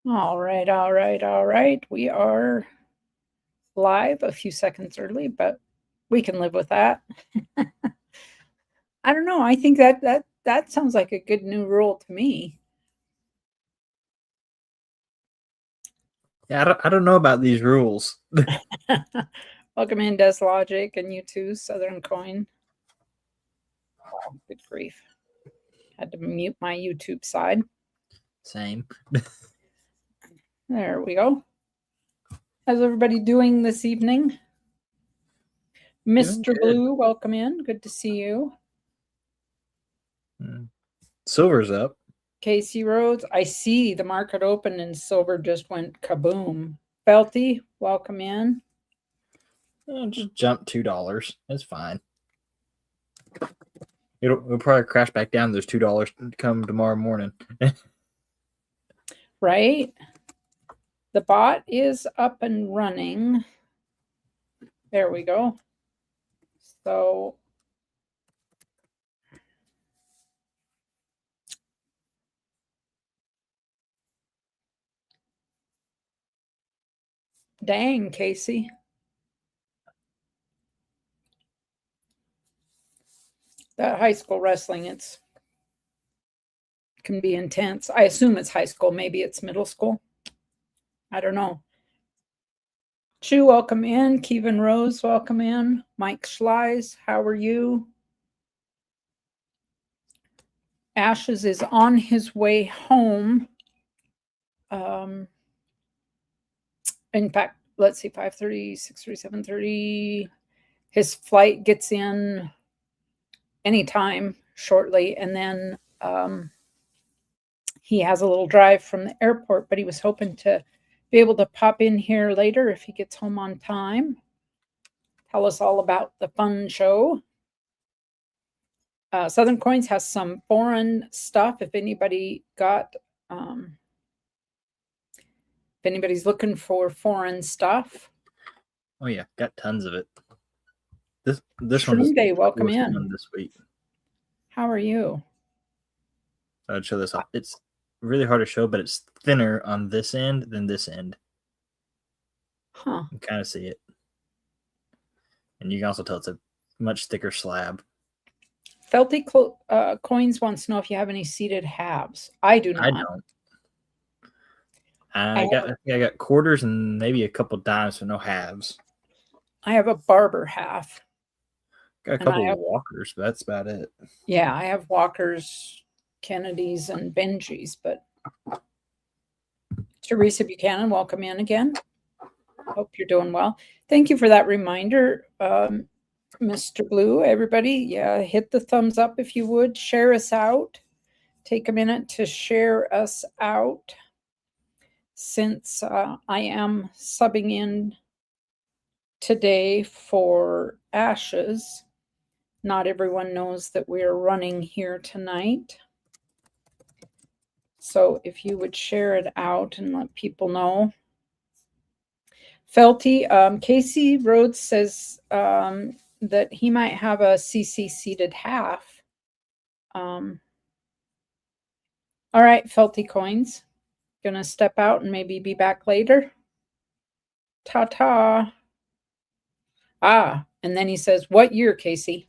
All right. We are live a few seconds early, but we can live with that. I don't know. I think that sounds like a good new rule to me. Yeah, I don't know about these rules. Welcome in, Des Logic, and you too, Southern Coin. Oh, good grief. Had to mute my YouTube side. Same. There we go. How's everybody doing this evening? Mr. Blue, welcome in. Good to see you. Silver's up. Casey Rhodes, I see the market open and silver just went kaboom. Felty, welcome in. Just jump $2. It's fine. It'll probably crash back down. There's $2 come tomorrow morning. Right? The bot is up and running. There we go. So dang, Casey. That high school wrestling, it can be intense. I assume it's high school. Maybe it's middle school. I don't know. Chu, welcome in. Kevin Rose, welcome in. Mike Schleis, how are you? Ashes is on his way home. In fact, let's see, 5:30, 6:30, 7:30. His flight gets in anytime shortly, and then he has a little drive from the airport, but he was hoping to be able to pop in here later if he gets home on time. Tell us all about the fun show. Southern Coins has some foreign stuff. If anybody if anybody's looking for foreign stuff. Oh yeah, got tons of it. This Shroom one's Day, welcome in. This week. How are you? I'd show this off. It's really hard to show, but it's thinner on this end than this end. Huh. You can kind of see it. And you can also tell it's a much thicker slab. Felty Coins wants to know if you have any seated halves. I do not. I don't. I got quarters and maybe a couple dimes, but no halves. I have a barber half. Got a couple of walkers, but that's about it. Yeah, I have walkers, Kennedys, and Benjis, but Teresa Buchanan, welcome in again. Hope you're doing well. Thank you for that reminder, Mr. Blue. Everybody, yeah, hit the thumbs up if you would. Share us out. Take a minute to share us out. Since I am subbing in today for Ashes, not everyone knows that we are running here tonight. So if you would share it out and let people know. Felty, Casey Rhodes says that he might have a CC seated half. All right, Felty Coins. Gonna step out and maybe be back later. Ta-ta. And then he says, what year, Casey?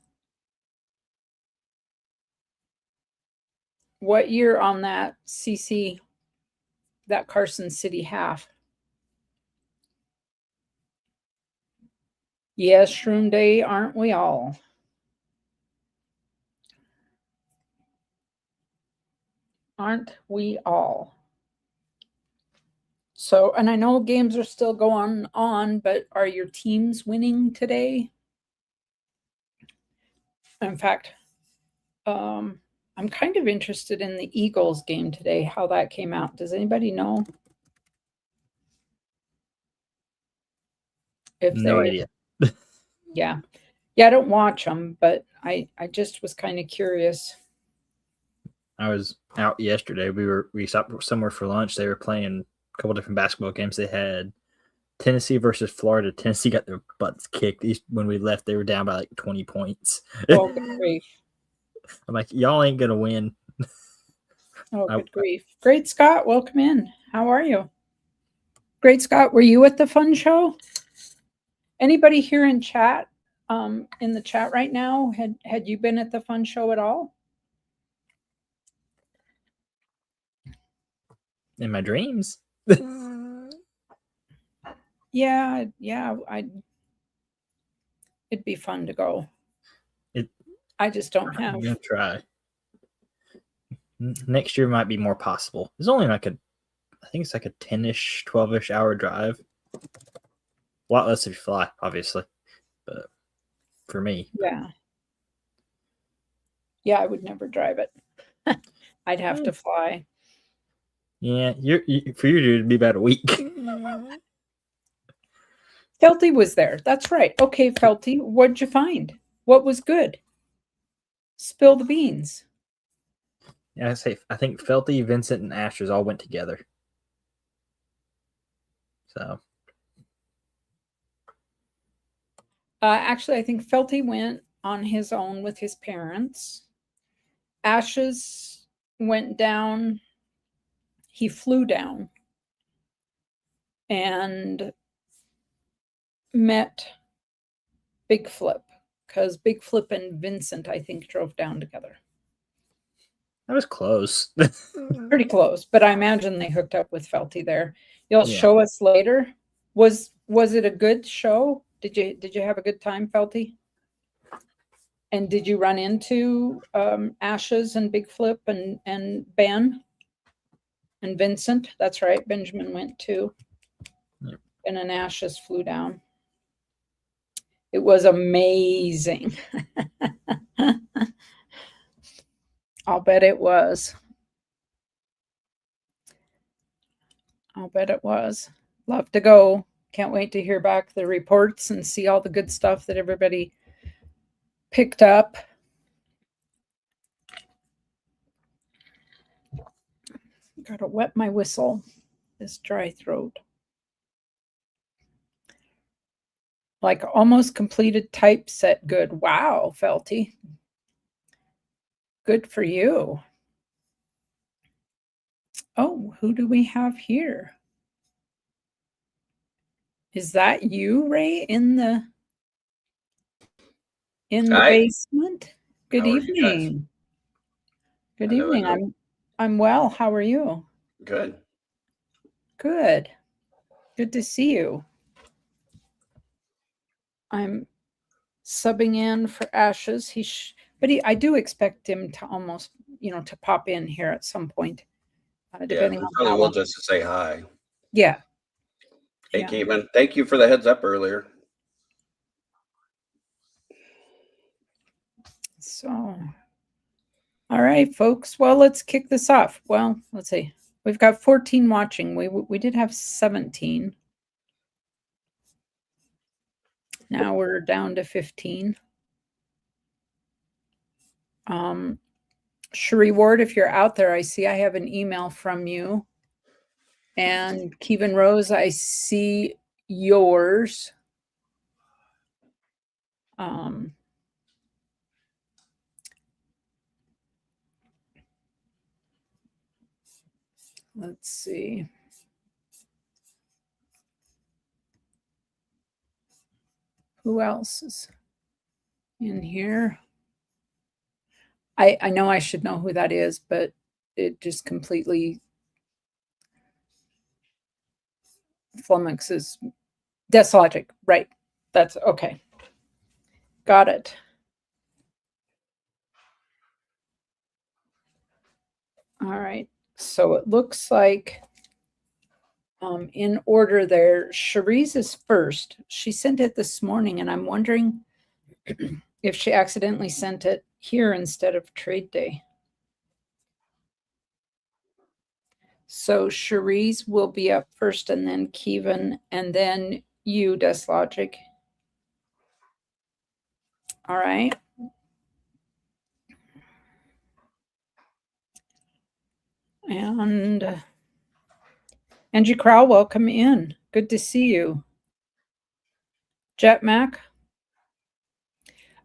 What year on that CC, that Carson City half? Yes, Shroom Day, aren't we all? Aren't we all? So, and I know games are still going on, but are your teams winning today? In fact, I'm kind of interested in the Eagles game today, how that came out. Does anybody know? No idea. Yeah. Yeah, I don't watch them, but I just was kind of curious. I was out yesterday. We stopped somewhere for lunch. They were playing a couple different basketball games. They had Tennessee versus Florida. Tennessee got their butts kicked. When we left, they were down by like 20 points. Oh, good grief. I'm like, y'all ain't gonna win. Oh, good grief. Great Scott, welcome in. How are you? Great Scott, were you at the fun show? Anybody here in chat, in the chat right now, had you been at the fun show at all? In my dreams. Yeah, it'd be fun to go. I just don't have. I'm gonna try. Next year might be more possible. It's only like I think it's like a 10-ish, 12-ish hour drive. A lot less if you fly, obviously. But for me. Yeah, I would never drive it. I'd have to fly. Yeah, for you it'd be about a week. Felty was there. That's right. Okay, Felty, what'd you find? What was good? Spill the beans. Yeah, I think Felty, Vincent, and Ashes all went together. So. Actually, I think Felty went on his own with his parents. Ashes went down. He flew down and met Big Flip, because Big Flip and Vincent, I think, drove down together. That was close. Pretty close, but I imagine they hooked up with Felty there. You'll show us later. Was it a good show? Did you have a good time, Felty? And did you run into Ashes and Big Flip and Ben and Vincent? That's right. Benjamin went too. Yep. Ben and Ashes flew down. It was amazing. I'll bet it was. I'll bet it was. Love to go. Can't wait to hear back the reports and see all the good stuff that everybody picked up. Gotta wet my whistle. This dry throat. Like almost completed typeset. Good. Wow, Felty. Good for you. Oh, who do we have here? Is that you, Ray, in the basement? Good evening. Good evening. I'm well. How are you? Good. Good. Good to see you. I'm subbing in for Ashes. I do expect him to almost, to pop in here at some point. Depending on probably will, just to say hi. Yeah. Hey, Keeman, thank you for the heads up earlier. So, all right, folks. Well, let's kick this off. Well, let's see. We've got 14 watching. We did have 17. Now we're down to 15. Cherie Ward, if you're out there, I see I have an email from you. And Kevin Rose, I see yours. Let's see. Who else is in here? I know I should know who that is, but it just completely flummoxes. Deslogic, right. That's okay. Got it. All right. So it looks like in order there, Cherie's is first. She sent it this morning, and I'm wondering if she accidentally sent it here instead of trade day. So Cherie's will be up first, and then Kevin, and then you, Deslogic. All right. And Angie Crowell, welcome in. Good to see you. Jetmac.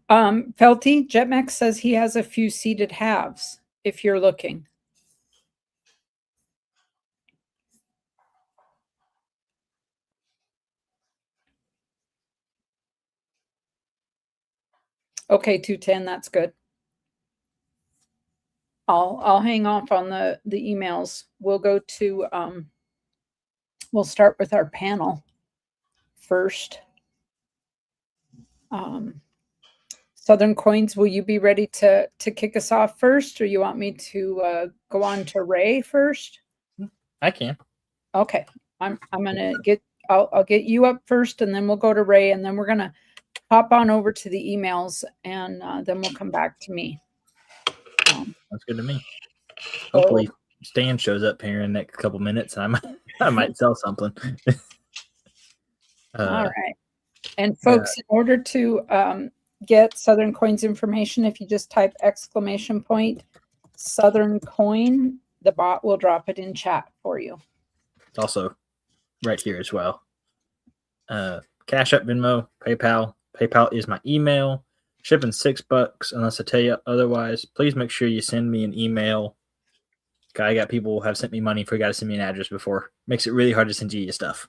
Felty, Jetmac says he has a few seated halves, if you're looking. Okay, 210, that's good. I'll hang off on the emails. We'll go to we'll start with our panel first. Southern Coins, will you be ready to kick us off first, or you want me to go on to Ray first? I can. Okay, I'm gonna get I'll get you up first, and then we'll go to Ray, and then we're gonna hop on over to the emails, and then we'll come back to me. That's good to me. Hopefully, Stan shows up here in the next couple minutes, and I might sell something. All right, and folks, in order to get Southern Coins information, if you just type !! Southern Coin, the bot will drop it in chat for you. It's also right here as well. Cash App, Venmo, PayPal. PayPal is my email. Shipping $6 unless I tell you otherwise. Please make sure you send me an email. I got people who have sent me money, forgot to send me an address before. Makes it really hard to send you stuff.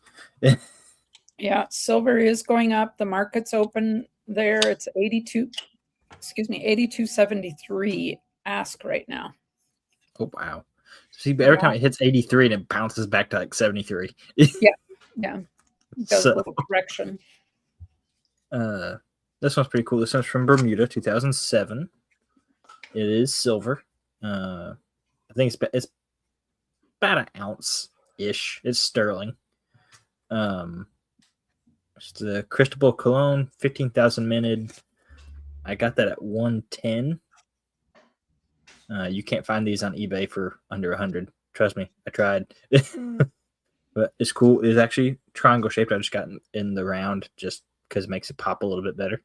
Yeah, silver is going up. The market's open there. It's 82.73 ask right now. Oh wow. See, every time it hits 83 and it bounces back to like 73. Yeah. It does So, a little correction. this one's pretty cool. This one's from Bermuda, 2007. It is silver. I think it's about an ounce-ish. It's sterling. It's the Cristobal Cologne, 15,000 minted. I got that at 110. You can't find these on eBay for under 100. Trust me, I tried. But it's cool. It's actually triangle shaped. I just got in the round just because it makes it pop a little bit better.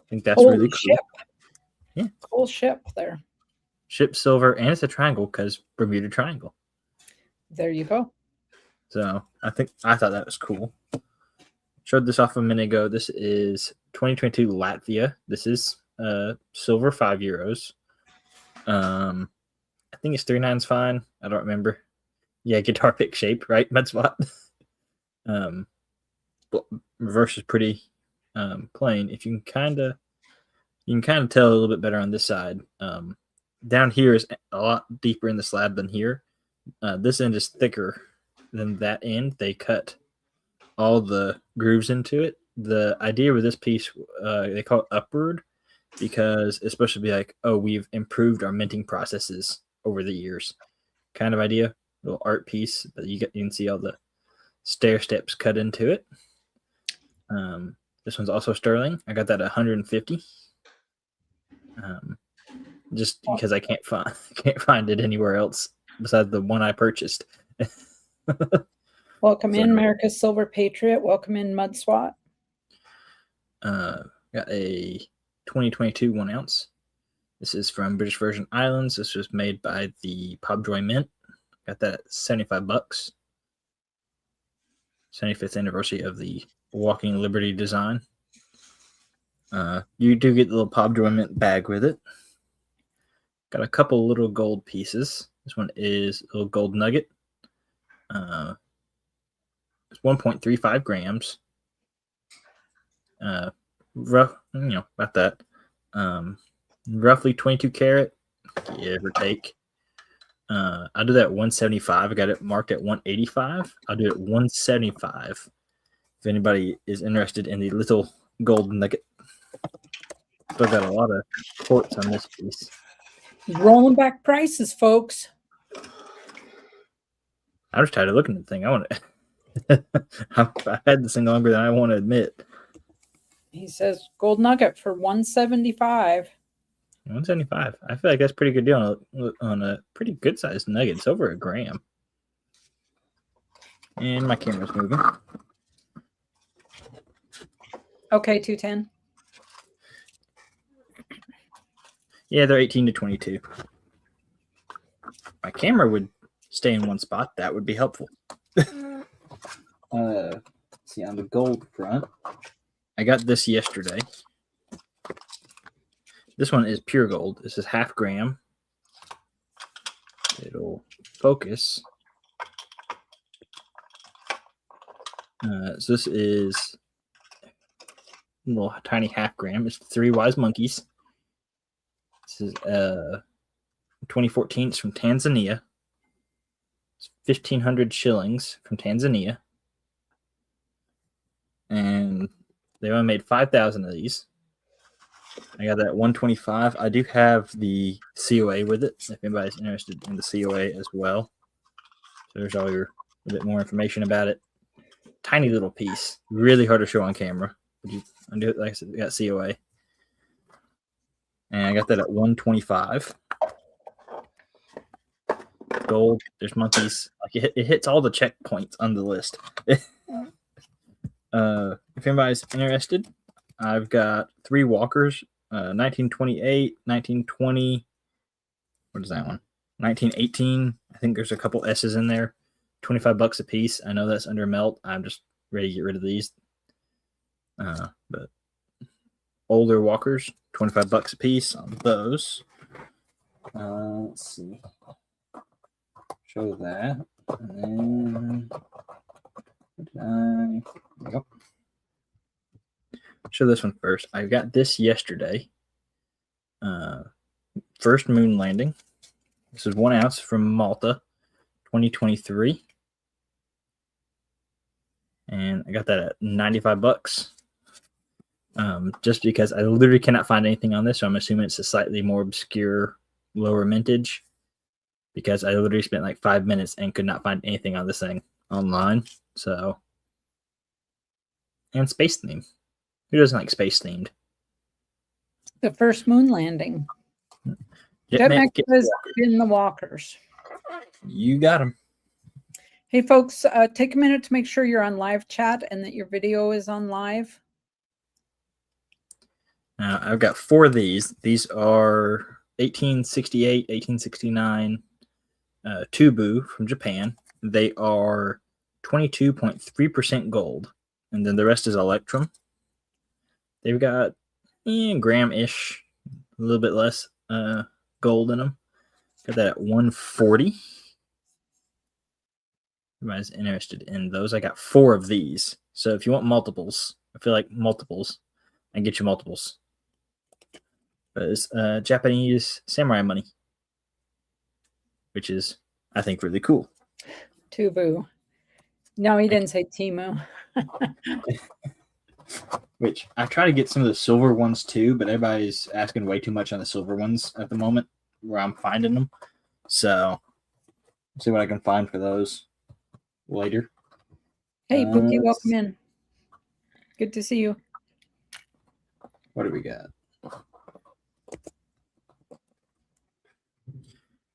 I think that's really cool. Ship. Yeah. Cool ship there. Ship silver, and it's a triangle because Bermuda Triangle. There you go. So I thought that was cool. Showed this off a minute ago. This is 2022 Latvia. This is silver, €5. I think it's 3.9's fine. I don't remember. Yeah, guitar pick shape, right? That's what. Reverse is pretty plain. If you can kind of tell a little bit better on this side. Down here is a lot deeper in the slab than here. This end is thicker than that end. They cut all the grooves into it. The idea with this piece, they call it upward because it's supposed to be like, oh, we've improved our minting processes over the years, kind of idea. Little art piece, but you can see all the stair steps cut into it. This one's also sterling. I got that at 150. Just because I can't find it anywhere else besides the one I purchased. Welcome in, America's Silver Patriot. Welcome in, Mud SWAT. Got a 2022 1 ounce. This is from British Virgin Islands. This was made by the Pobjoy Mint. Got that at $75. 75th anniversary of the Walking Liberty design. You do get the little Pobjoy Mint bag with it. Got a couple little gold pieces. This one is a little gold nugget. It's 1.35 grams. About that. Roughly 22 karat, give or take. I'll do that at 175. I got it marked at 185. I'll do it at 175 if anybody is interested in the little gold nugget. Still got a lot of quartz on this piece. Rolling back prices, folks. I'm just tired of looking at the thing. I want to. I've had this thing longer than I want to admit. He says gold nugget for 175. 175. I feel like that's a pretty good deal on a pretty good sized nugget. It's over a gram. And my camera's moving. Okay, 210. Yeah, they're 18 to 22. My camera would stay in one spot. That would be helpful. See, on the gold front, I got this yesterday. This one is pure gold. This is half gram. It'll focus. So this is little tiny half gram. It's 3 Wise Monkeys. This is 2014. It's from Tanzania. It's 1,500 shillings from Tanzania. And they only made 5,000 of these. I got that 125. I do have the COA with it, if anybody's interested in the COA as well. So there's all your a bit more information about it. Tiny little piece. Really hard to show on camera. I do it like I said, got COA. And I got that at 125. Gold. There's monkeys. Like it hits all the checkpoints on the list. If anybody's interested, I've got 3 walkers. 1928, 1920. What is that one? 1918. I think there's a couple S's in there. $25 a piece. I know that's under melt. I'm just ready to get rid of these. But older walkers, $25 a piece on those. Let's see. Show that. And then yep. Show this one first. I got this yesterday. First moon landing. This is 1 ounce from Malta, 2023. And I got that at $95. Just because I literally cannot find anything on this, so I'm assuming it's a slightly more obscure, lower mintage. Because I literally spent like 5 minutes and could not find anything on this thing online. So, and space theme. Who doesn't like space themed? The first moon landing. Jetman has been the walkers. You got them. Hey, folks, take a minute to make sure you're on live chat and that your video is on live. I've got 4 of these. These are 1868, 1869 Tubu from Japan. They are 22.3% gold, and then the rest is electrum. They've got gram-ish, a little bit less gold in them. Got that at 140. Everybody's interested in those. I got 4 of these. So if you want multiples, I feel like multiples, I can get you multiples. But it's Japanese samurai money, which is, I think, really cool. Tubu. No, he didn't say Timu. Which I try to get some of the silver ones too, but everybody's asking way too much on the silver ones at the moment where I'm finding them. So, see what I can find for those later. Hey, Pookie, welcome in. Good to see you. What do we got?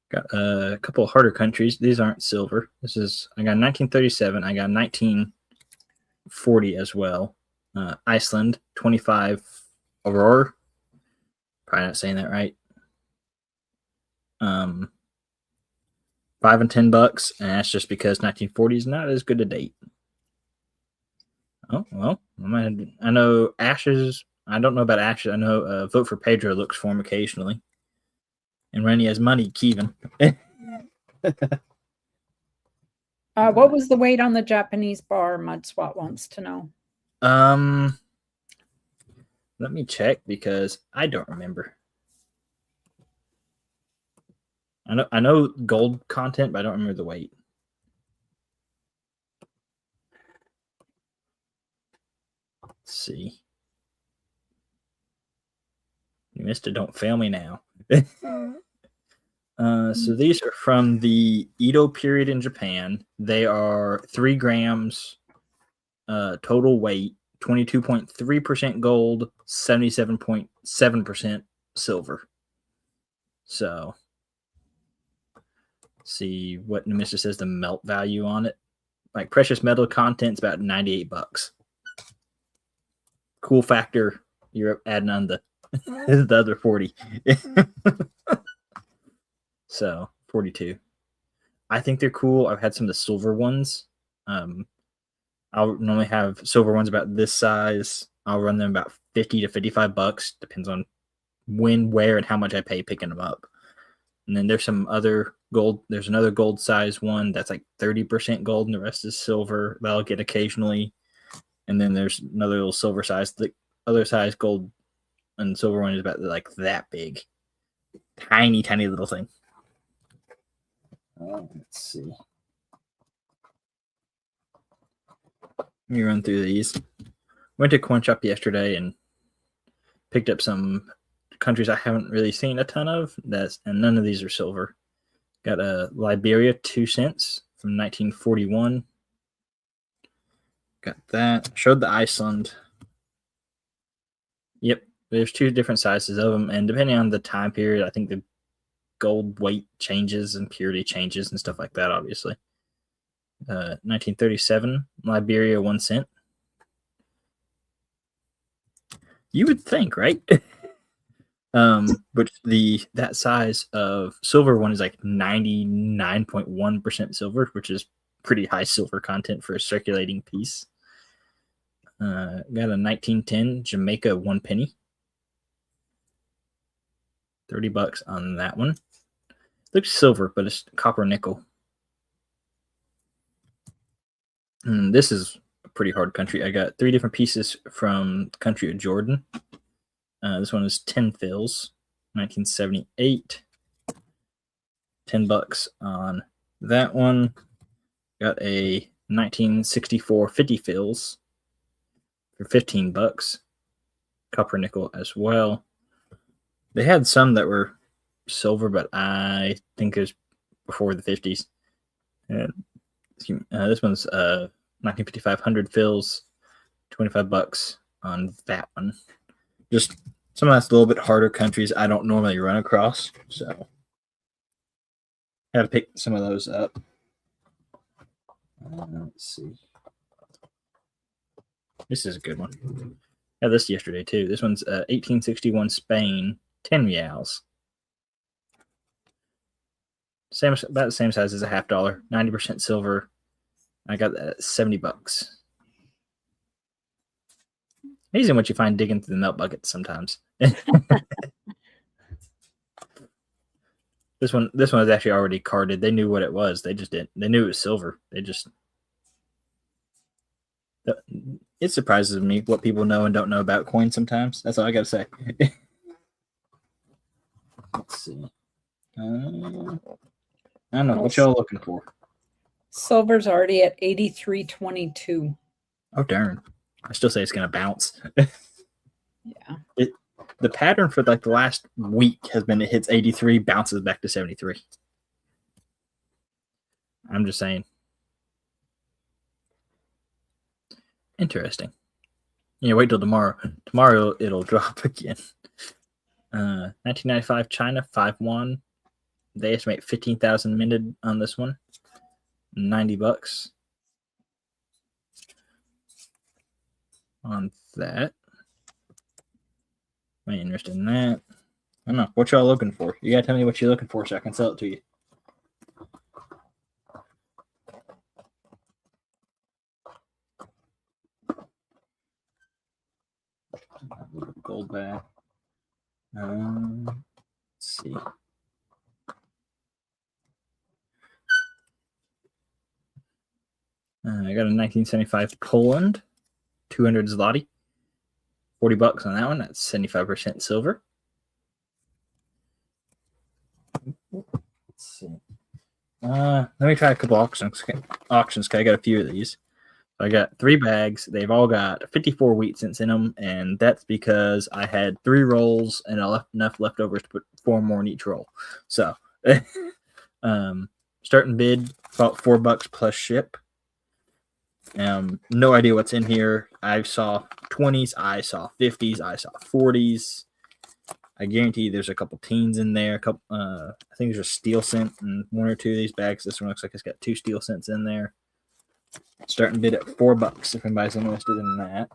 Got a couple of harder countries. These aren't silver. This is, I got 1937. I got 1940 as well. Iceland, 25 Aurora. Probably not saying that right. $5 and $10, and that's just because 1940 is not as good a date. Oh, well, I know Ashes. I don't know about Ashes. I know Vote for Pedro looks for him occasionally. And Rennie has money, Kevin. What was the weight on the Japanese bar? Mudswat wants to know. Let me check because I don't remember. I know gold content, but I don't remember the weight. Let's see. You missed it. Don't fail me now. So these are from the Edo period in Japan. They are 3 grams total weight, 22.3% gold, 77.7% silver. So, see what Mr. says the melt value on it. Like precious metal content's about $98. Cool factor, you're adding on the the other 40. So 42. I think they're cool. I've had some of the silver ones. I'll normally have silver ones about this size. I'll run them about $50 to $55. Depends on when, where, and how much I pay picking them up. And then there's some other gold. There's another gold size one that's like 30% gold, and the rest is silver that I'll get occasionally. And then there's another little silver size that other size gold and silver one is about like that big. Tiny, tiny little thing. Let's see. Let me run through these. Went to Coin Shop yesterday and picked up some countries I haven't really seen a ton of. And none of these are silver. Got a Liberia 2 cents from 1941. Got that. Showed the Iceland. Yep, there's 2 different sizes of them, and depending on the time period, I think the gold weight changes and purity changes and stuff like that, obviously. 1937, Liberia 1 cent. You would think, right? But that size of silver one is like 99.1% silver, which is pretty high silver content for a circulating piece. Got a 1910 Jamaica 1 penny. $30 on that one. Looks silver, but it's copper nickel. And this is a pretty hard country. I got 3 different pieces from the country of Jordan. This one is 10 fils, 1978. $10 on that one. Got a 1964 50 fils for $15. Copper nickel as well. They had some that were silver, but I think it was before the 50s. This one's 1955 100 fils, $25 on that one. Just some of that's a little bit harder countries I don't normally run across, so had to pick some of those up. Let's see. This is a good one. I had this yesterday too. This one's 1861 Spain, 10 reals. About the same size as a $50, 90% silver. I got that at $70. Amazing what you find digging through the melt bucket sometimes. This one was actually already carded. They knew what it was. They just didn't. They knew it was silver. It surprises me what people know and don't know about coins sometimes. That's all I got to say. Let's see. I don't know. What y'all looking for? Silver's already at 83.22. Oh, darn. I still say it's going to bounce. Yeah. The pattern for like the last week has been it hits 83, bounces back to 73. I'm just saying. Interesting. Yeah, wait till tomorrow. Tomorrow it'll drop again. 1995 China 5 yuan. They estimate 15,000 minted on this one. $90 on that. I'm interested in that. I don't know. What y'all looking for? You gotta tell me what you're looking for so I can sell it to you. Gold back. Let's see. I got a 1975 Poland, 200 zloty. $40 on that one. That's 75% silver. Let's see. Let me try a couple auctions. Cause I got a few of these. I got 3 bags. They've all got 54 wheat cents in them, and that's because I had 3 rolls and enough leftovers to put 4 more in each roll. So, starting bid about $4 plus ship. No idea what's in here. I saw 20s, I saw 50s, I saw 40s. I guarantee there's a couple teens in there. I think there's a steel cent in 1 or 2 of these bags. This one looks like it's got 2 steel cents in there. Starting bid at $4 if anybody's interested in that.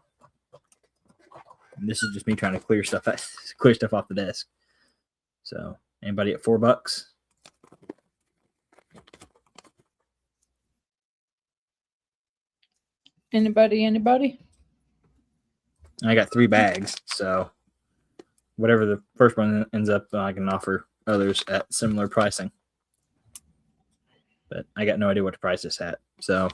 And this is just me trying to clear stuff off the desk. So anybody at $4? Anybody? I got 3 bags, so whatever the first one ends up, I can offer others at similar pricing. But I got no idea what to price this at. So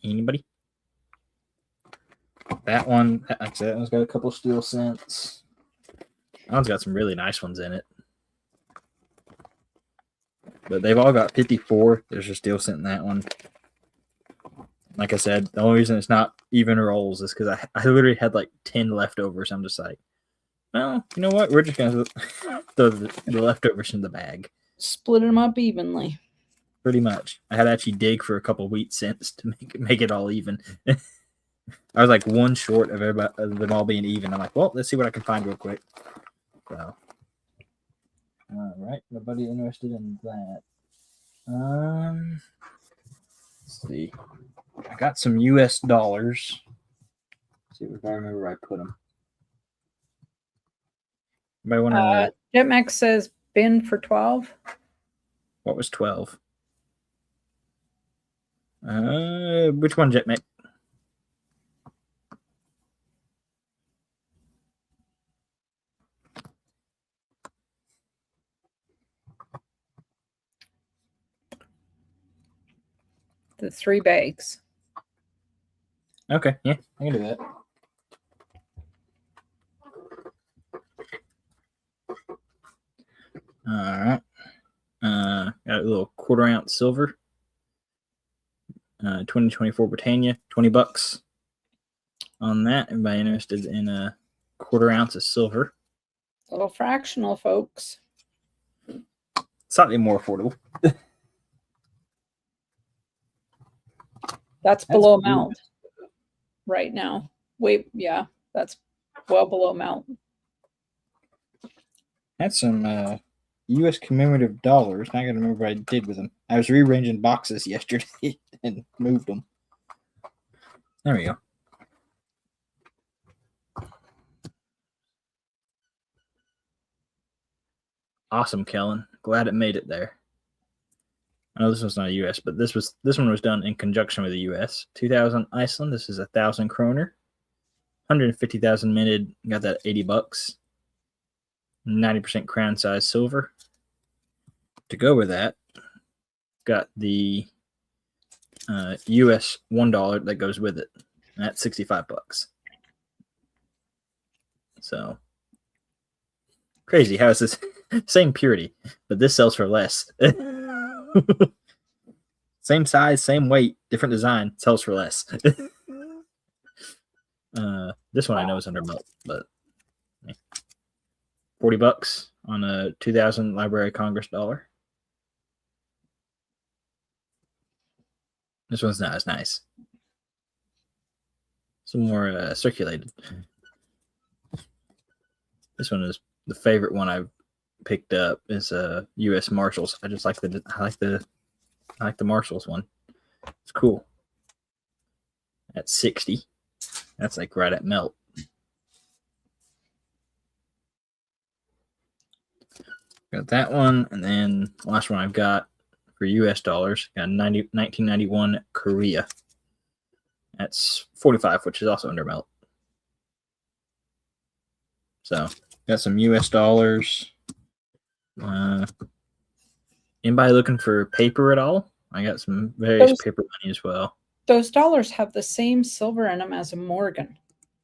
anybody? That one, like I said, that one's got a couple steel cents. That one's got some really nice ones in it. But they've all got 54. There's a steel cent in that one. Like I said, the only reason it's not even rolls is because I literally had like 10 leftovers. I'm just like, well, you know what? We're just going to throw the leftovers in the bag. Split them up evenly. Pretty much. I had to actually dig for a couple wheat cents to make it all even. I was like one short of them all being even. I'm like, well, let's see what I can find real quick. So, all right. Nobody interested in that. Let's see. I got some US dollars. Let's see if I remember where I put them. Anybody want to? JetMax says bin for 12. What was 12? Which one, JetMax? The 3 bags. Okay, yeah, I can do that. All right. Got a little 1/4 ounce silver. 2024 Britannia, $20 on that. Everybody interested in a 1/4 ounce of silver? A little fractional, folks. Slightly more affordable. That's below melt right now. Wait, yeah, that's well below melt. Had some U.S. commemorative dollars. Not gonna remember what I did with them. I was rearranging boxes yesterday and moved them. There we go. Awesome, Kellen. Glad it made it there. I know this one's not a U.S., but this one was done in conjunction with the U.S. 2,000 Iceland. This is 1,000 kroner. 150,000 minted. Got that $80. 90% crown size silver. To go with that, got the US $1 that goes with it. That's $65. So crazy how it's this same purity, but this sells for less. Same size, same weight, different design, sells for less. This one I know is under melt, but $40 on a 2000 Library of Congress dollar. This one's not as nice. Some more circulated. This one is the favorite one I've picked up. Is U.S. Marshals. I just like the Marshals one. It's cool. At 60. That's like right at melt. Got that one, and then the last one I've got for US dollars, got 1991 Korea. That's 45, which is also under melt. So got some US dollars. Anybody looking for paper at all? I got some various paper money as well. Those dollars have the same silver in them as a Morgan.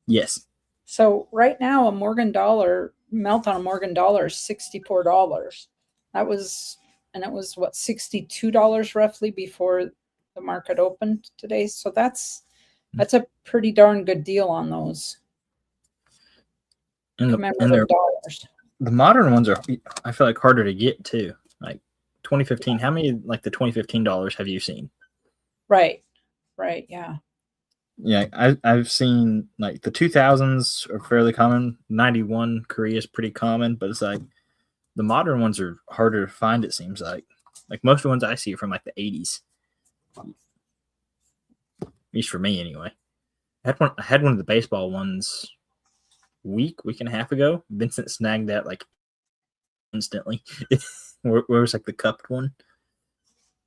Yes. So right now, a Morgan dollar, melt on a Morgan dollar is $64. That was, and it was what, $62 roughly before the market opened today. So that's a pretty darn good deal on those commemorative dollars. The modern ones are, I feel like, harder to get too. Like 2015, how many like the $2015 have you seen? Right, yeah. Yeah, I've seen like the 2000s are fairly common. 91 Korea is pretty common, but it's like the modern ones are harder to find, it seems like. Like most of the ones I see are from like the 80s. At least for me anyway. I had one of the baseball ones week and a half ago. Vincent snagged that like instantly. where was like the cupped one.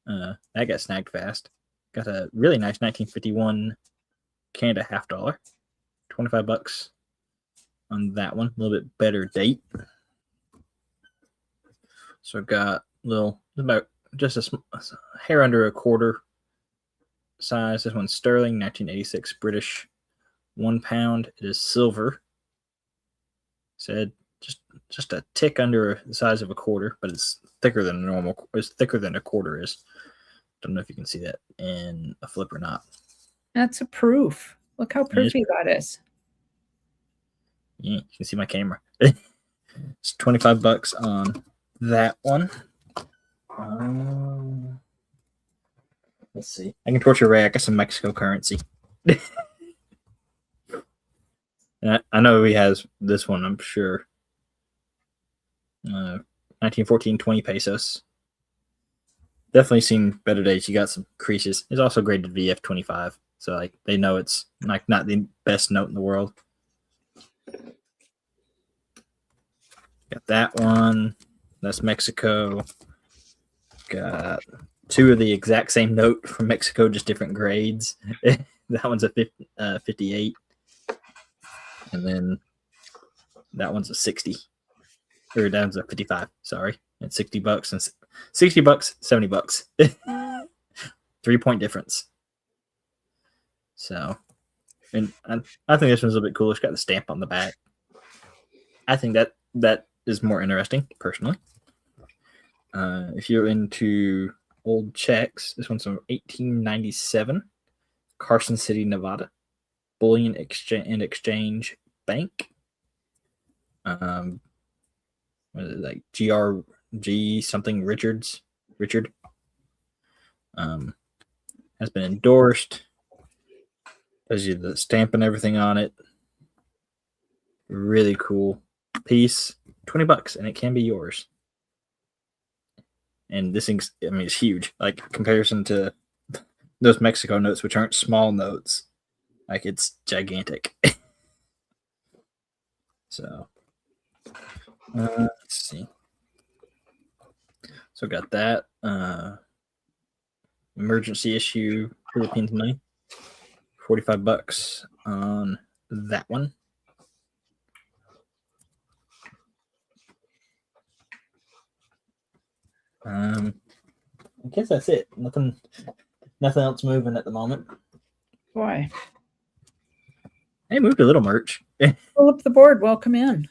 That got snagged fast. Got a really nice 1951 Canada $50. $25 on that one. A little bit better date. So I've got about just a hair under a quarter size. This one's sterling, 1986 British 1 pound. It is silver. Said just a tick under the size of a quarter, but it's thicker than a normal. It's thicker than a quarter is. Don't know if you can see that in a flip or not. That's a proof. Look how pretty that is. Yeah, you can see my camera. It's $25 on that one. Let's see. I can torture Ray. I got some Mexico currency. I know he has this one, I'm sure. 1914, 20 pesos. Definitely seen better days. You got some creases. It's also graded VF25. So like they know it's like not the best note in the world. Got that one. That's Mexico. Got two of the exact same note from Mexico, just different grades. That one's a 58. And then that one's a 60. Or that one's a 55, sorry. And $60 and $60, $70. 3-point difference. So, and I think this one's a little bit cool. It's got the stamp on the back. I think that is more interesting, personally. If you're into old checks, this one's from 1897, Carson City, Nevada, Bullion and Exchange Bank. What is it, like GRG something Richard. Has been endorsed. Tells you the stamp and everything on it. Really cool piece. $20, and it can be yours. And this thing's, I mean, it's huge. Like comparison to those Mexico notes, which aren't small notes. Like it's gigantic. So let's see. So got that. Emergency issue Philippines money. $45 on that one. I guess that's it. Nothing else moving at the moment. Why? Hey, moved a little merch. Pull up the board. Welcome in.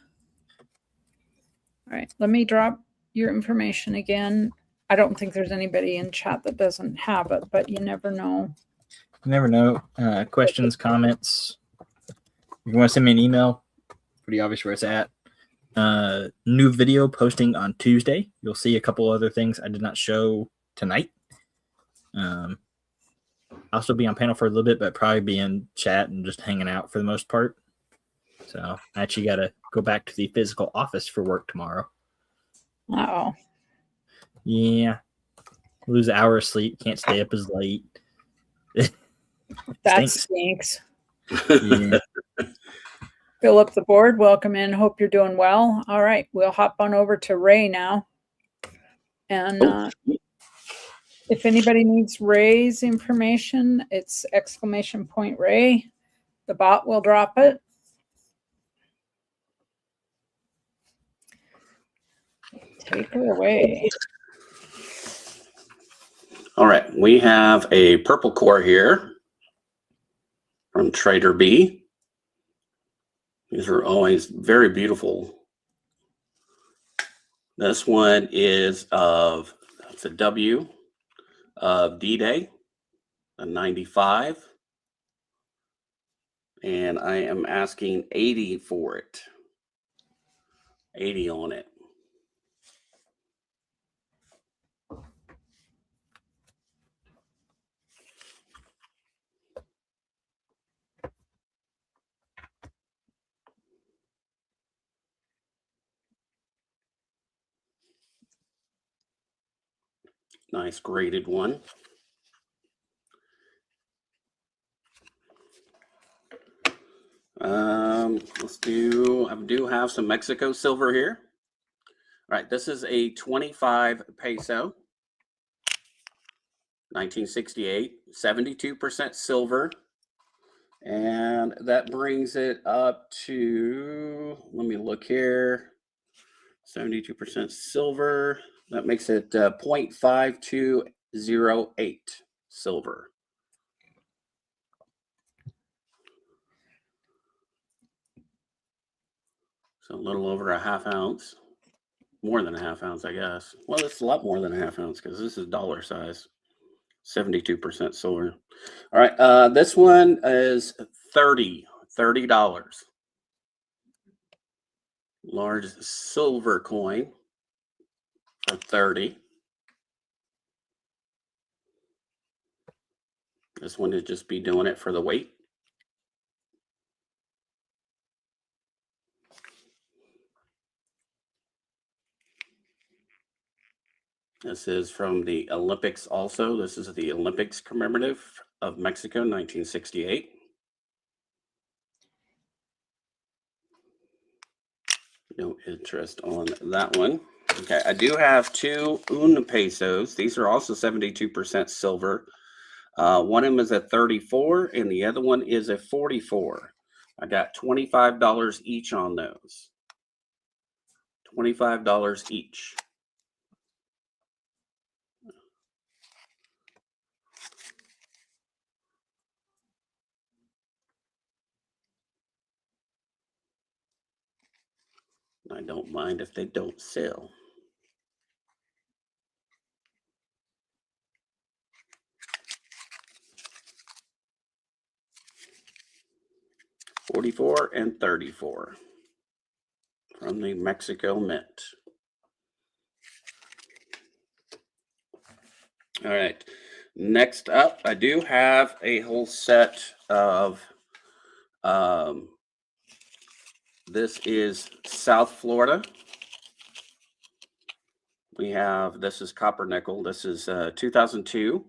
All right. Let me drop your information again. I don't think there's anybody in chat that doesn't have it, but you never know. You never know. Questions, comments. If you want to send me an email, pretty obvious where it's at. New video posting on Tuesday. You'll see a couple other things I did not show tonight. I'll still be on panel for a little bit, but probably be in chat and just hanging out for the most part. So I actually got to go back to the physical office for work tomorrow. Uh-oh. Yeah. Lose an hour of sleep. Can't stay up as late. That stinks. Yeah. Fill up the board. Welcome in. Hope you're doing well. All right. We'll hop on over to Ray now. And if anybody needs Ray's information, it's !Ray. The bot will drop it. Take it away. All right. We have a purple core here from Trader B. These are always very beautiful. This one is it's a W of D-Day, a 95. And I am asking 80 for it. 80 on it. Nice graded one. I do have some Mexico silver here. All right, this is a 25 peso, 1968, 72% silver. And that brings it up to, let me look here, 72% silver. That makes it 0.5208 silver. So a little over a half ounce. More than a half ounce, I guess. Well, it's a lot more than a half ounce because this is dollar size. 72% silver. All right. This one is $30. Large silver coin for 30. This one would just be doing it for the weight. This is from the Olympics also. This is the Olympics commemorative of Mexico, 1968. No interest on that one. Okay, I do have two un pesos. These are also 72% silver. One of them is a 34 and the other one is a 44. I got $25 each on those. $25 each. I don't mind if they don't sell. $44 and $34 from the Mexico Mint. All right. Next up, I do have a whole set of this is South Florida. We have, this is copper nickel. This is 2002.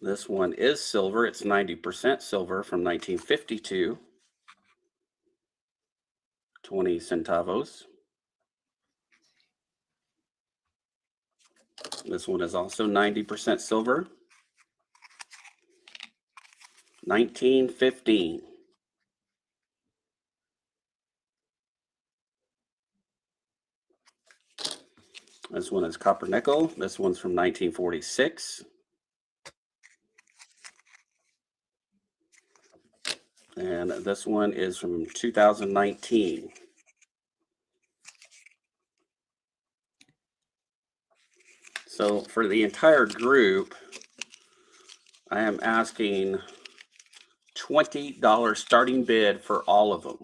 This one is silver. It's 90% silver from 1952. 20 centavos. This one is also 90% silver. 1915. This one is copper nickel. This one's from 1946. And this one is from 2019. So for the entire group, I am asking $20 starting bid for all of them.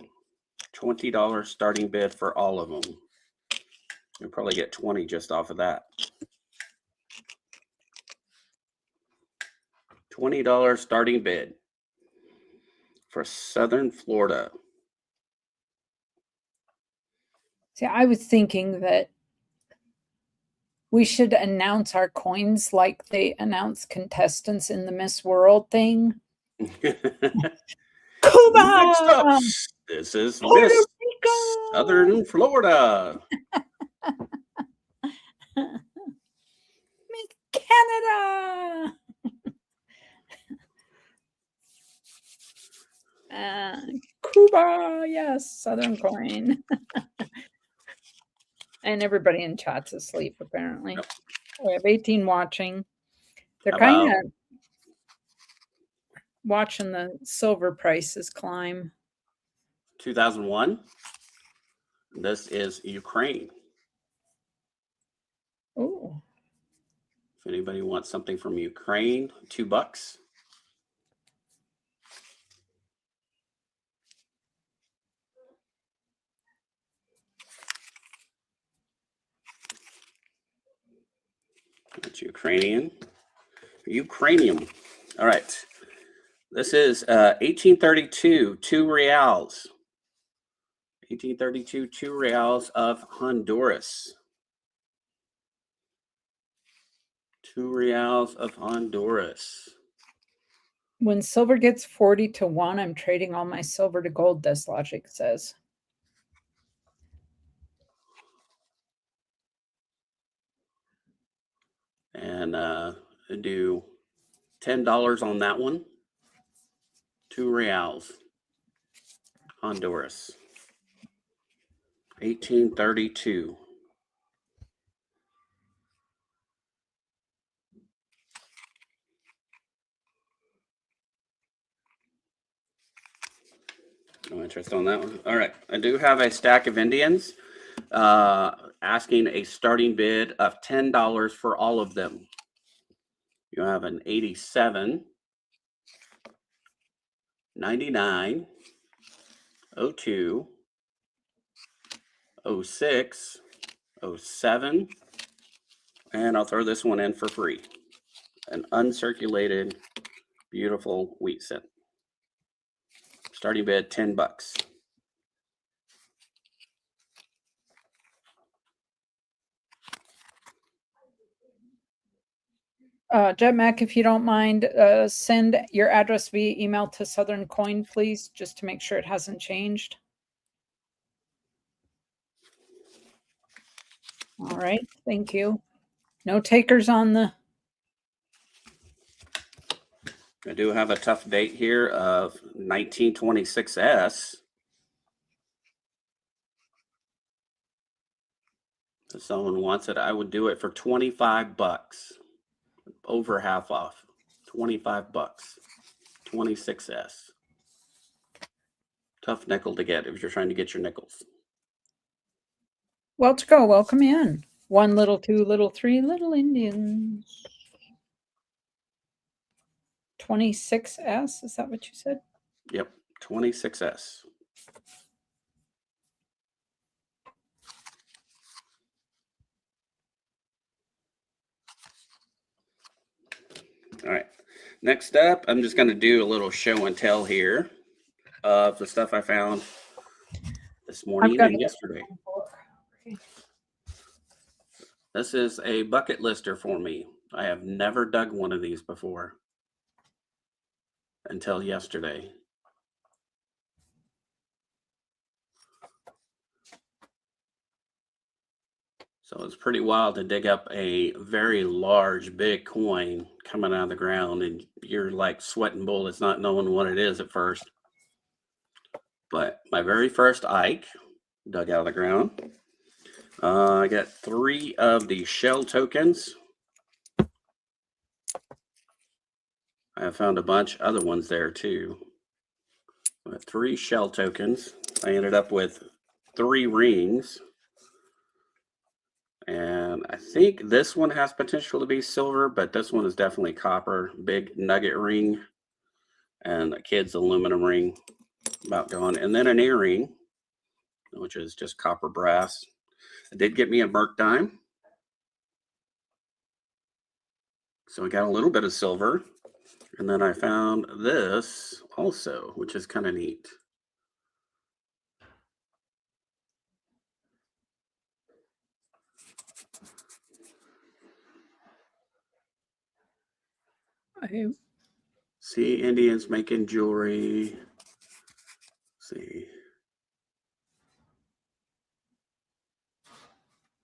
$20 starting bid for all of them. You'll probably get 20 just off of that. $20 starting bid for Southern Florida. See, I was thinking that we should announce our coins like they announce contestants in the Miss World thing. Cuba! Next up, this is Puerto Miss Rico! Southern Florida. Miss Canada! Cuba, yes, Southern coin. And everybody in chat's asleep, apparently. Yep. We have 18 watching. They're How kind about- of watching the silver prices climb. 2001. This is Ukraine. Oh, If anybody wants something from Ukraine, $2. That's Ukrainian. Ukrainian. All right. This is 1832, 2 reals. 1832, 2 reals of Honduras. 2 reals of Honduras. when silver gets 40 to 1, I'm trading all my silver to gold, this logic says. And do $10 on that one. 2 reals. Honduras. 1832. No interest on that one. All right. I do have a stack of Indians asking a starting bid of $10 for all of them. You have an 87, 99, 02, 06, 07, and I'll throw this one in for free. An uncirculated, beautiful wheat scent. Starting bid, $10. Jet Mac, if you don't mind, send your address via email to Southern Coin, please, just to make sure it hasn't changed. All right, thank you. No takers on the... I do have a tough date here of 1926S. If someone wants it, I would do it for $25. Over half off. $25. 26S. Tough nickel to get if you're trying to get your nickels. Well to go, welcome in. 1 little, 2 little, 3 little Indians. 26S, is that what you said? Yep, 26S. All right, next up, I'm just going to do a little show and tell here of the stuff I found this morning and yesterday. This is a bucket lister for me. I have never dug one of these before until yesterday. So it's pretty wild to dig up a very large, big coin coming out of the ground, and you're like sweating bullets, not knowing what it is at first. But my very first Ike dug out of the ground. I got 3 of the shell tokens. I have found a bunch other ones there too. But 3 shell tokens. I ended up with 3 rings. And I think this one has potential to be silver, but this one is definitely copper. Big nugget ring and a kid's aluminum ring, about gone. And then an earring, which is just copper brass. It did get me a Merc dime. So we got a little bit of silver. And then I found this also, which is kind of neat. See Indians making jewelry. Let's see.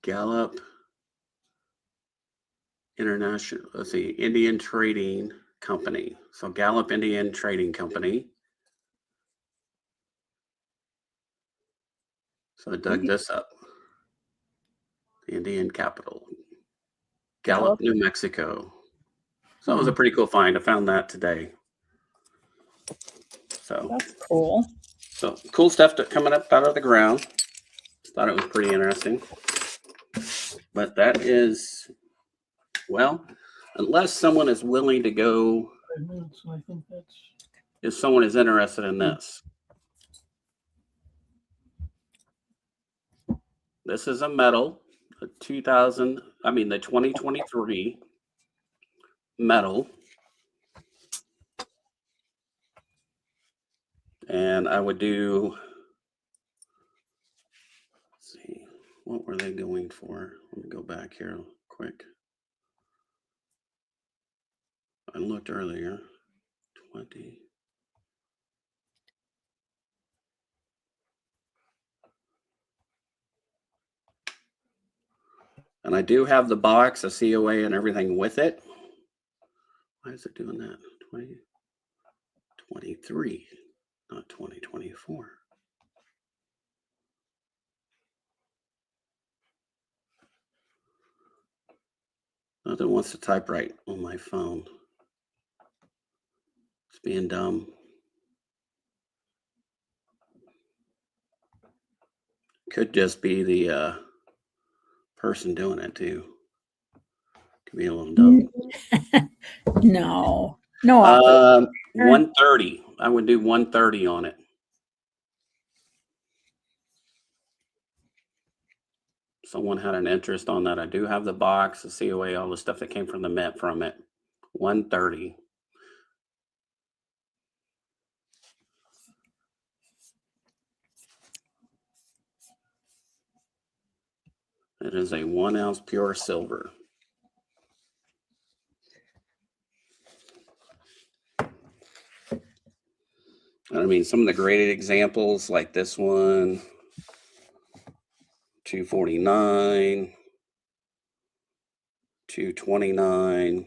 Gallup International, let's see, Indian Trading Company. So Gallup Indian Trading Company. So I dug this up. The Indian capital. Gallup, New Mexico. So it was a pretty cool find. I found that today. So that's cool. So cool stuff coming up out of the ground. Thought it was pretty interesting. But that is, well, unless someone is willing to go, I think that's... if someone is interested in this. This is a medal, the 2023 medal. And I would do, let's see, what were they going for? Let me go back here quick. I looked earlier, 20. And I do have the box, a COA and everything with it. Why is it doing that? 2023, not 2024. Nothing wants to type right on my phone. It's being dumb. Could just be the person doing it too. Could be a little dumb. No. No offer. 130. I would do 130 on it. Someone had an interest on that. I do have the box, the COA, all the stuff that came from the Met from it. 130. It is a 1 ounce pure silver. I mean, some of the graded examples like this one, 249, 229,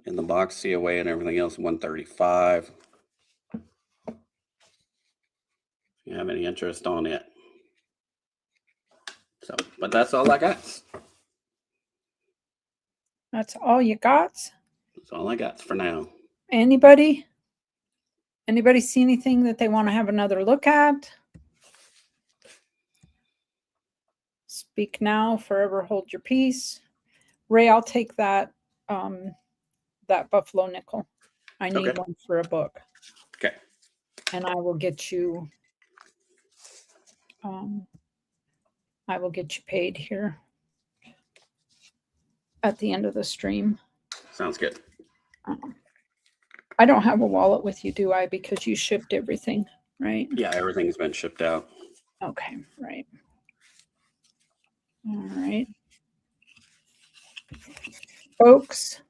in the box COA and everything else, 135. If you have any interest on it. So, but that's all I got. That's all you got? That's all I got for now. Anybody? Anybody see anything that they want to have another look at? Speak now, forever hold your peace. Ray, I'll take that that buffalo nickel. I need one for a book. Okay. And I will get you paid here at the end of the stream. Sounds good. I don't have a wallet with you, do I? Because you shipped everything, right? Yeah, everything's been shipped out. Okay, right. All right. Folks,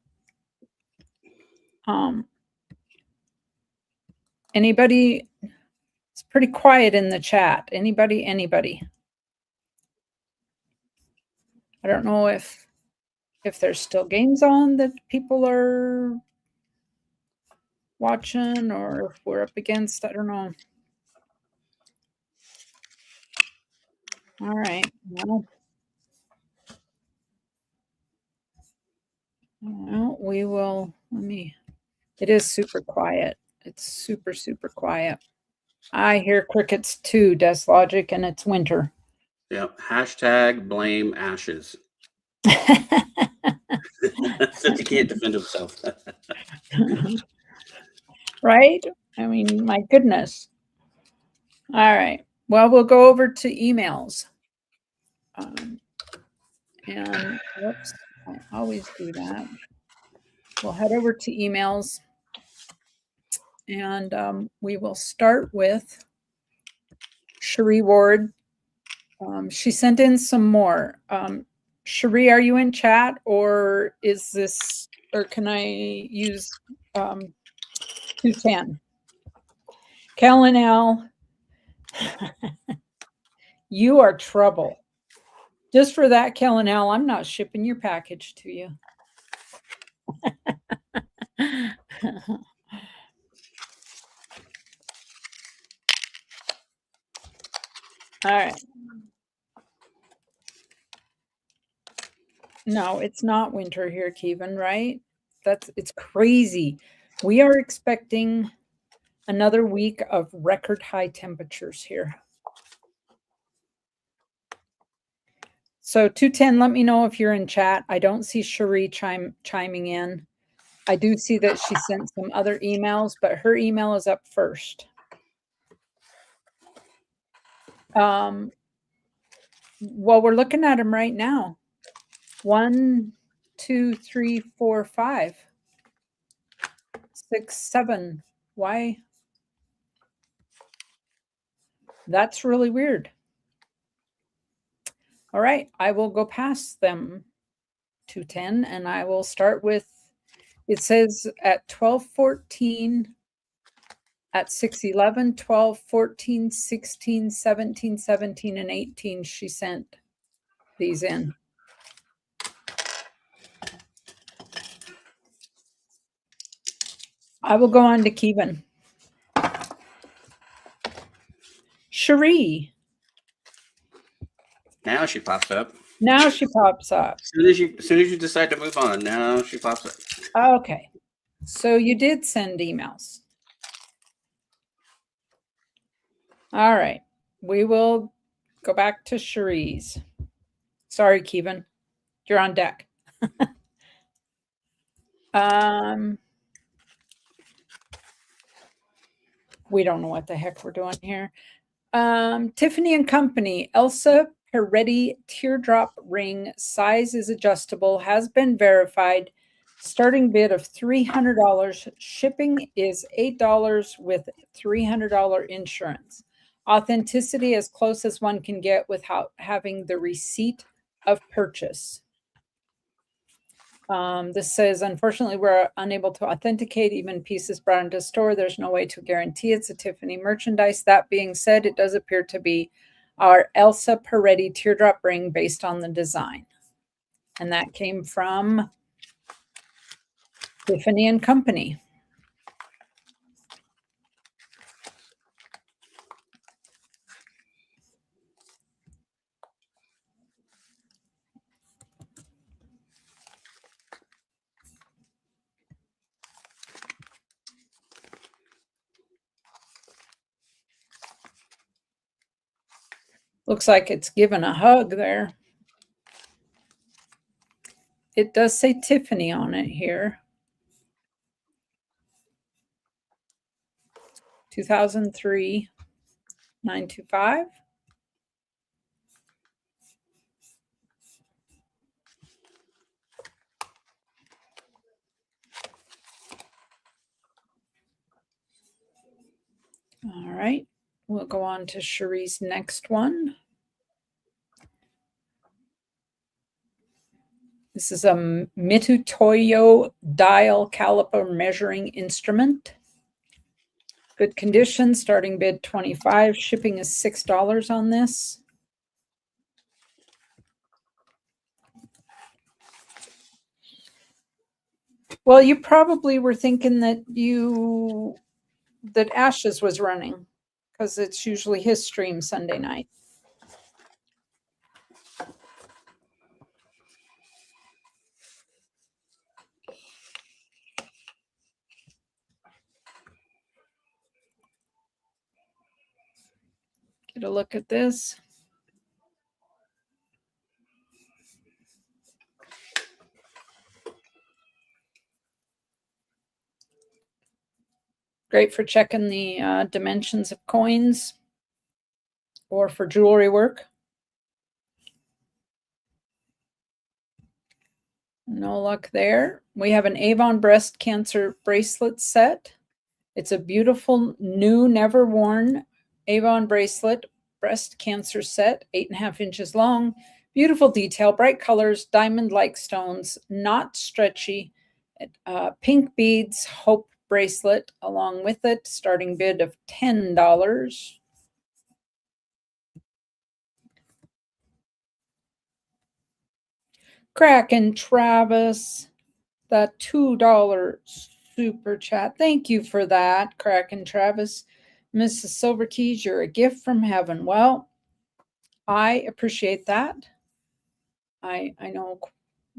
anybody? It's pretty quiet in the chat. Anybody? I don't know if there's still games on that people are watching, or if we're up against, I don't know. All right. Well, we will, it is super quiet. It's super, super quiet. I hear crickets too, Desk Logic, and it's winter. Yep. Hashtag blame ashes. Since he can't defend himself. Right? I mean, my goodness. All right. Well, we'll go over to emails. And whoops, I always do that. We'll head over to emails. And we will start with Cherie Ward. She sent in some more. Cherie, are you in chat, or is this, or can I use 210? Cal and Al, you are trouble. Just for that, Cal and Al, I'm not shipping your package to you. All right. No, it's not winter here, Kevin, right? It's crazy. We are expecting another week of record high temperatures here. So 210, let me know if you're in chat. I don't see Cherie chiming in. I do see that she sent some other emails, but her email is up first. Well, we're looking at them right now. 1, 2, 3, 4, 5, 6, 7. Why? That's really weird. All right, I will go past them to 10, and I will start with, it says at 12:14, at 6:11, 12, 14, 16, 17, 17, and 18, she sent these in. I will go on to Kevin. Cherie. Now she pops up. Now she pops up. As soon as you decide to move on, now she pops up. Okay. So you did send emails. All right. We will go back to Cherise. Sorry, Kevin. You're on deck. We don't know what the heck we're doing here. Tiffany and Company, Elsa Peretti teardrop ring, size is adjustable, has been verified. Starting bid of $300. Shipping is $8 with $300 insurance. Authenticity as close as one can get without having the receipt of purchase. This says, unfortunately, we're unable to authenticate even pieces brought into store. There's no way to guarantee it's a Tiffany merchandise. That being said, it does appear to be our Elsa Peretti teardrop ring based on the design. And that came from Tiffany and Company. Looks like it's given a hug there. It does say Tiffany on it here. 2003 925. All right, we'll go on to Cherie's next one. This is a Mitutoyo dial caliper measuring instrument. Good condition, starting bid $25. Shipping is $6 on this. Well, you probably were thinking that Ashes was running because it's usually his stream Sunday night. Get a look at this. Great for checking the dimensions of coins or for jewelry work. No luck there. We have an Avon breast cancer bracelet set. It's a beautiful new, never worn Avon bracelet breast cancer set, 8.5 inches long. Beautiful detail, bright colors, diamond-like stones, not stretchy. Pink beads, hope bracelet along with it. Starting bid of $10. Kraken Travis, the $2 super chat. Thank you for that, Kraken Travis. Mrs. Silverkeys, you're a gift from heaven. Well, I appreciate that. I know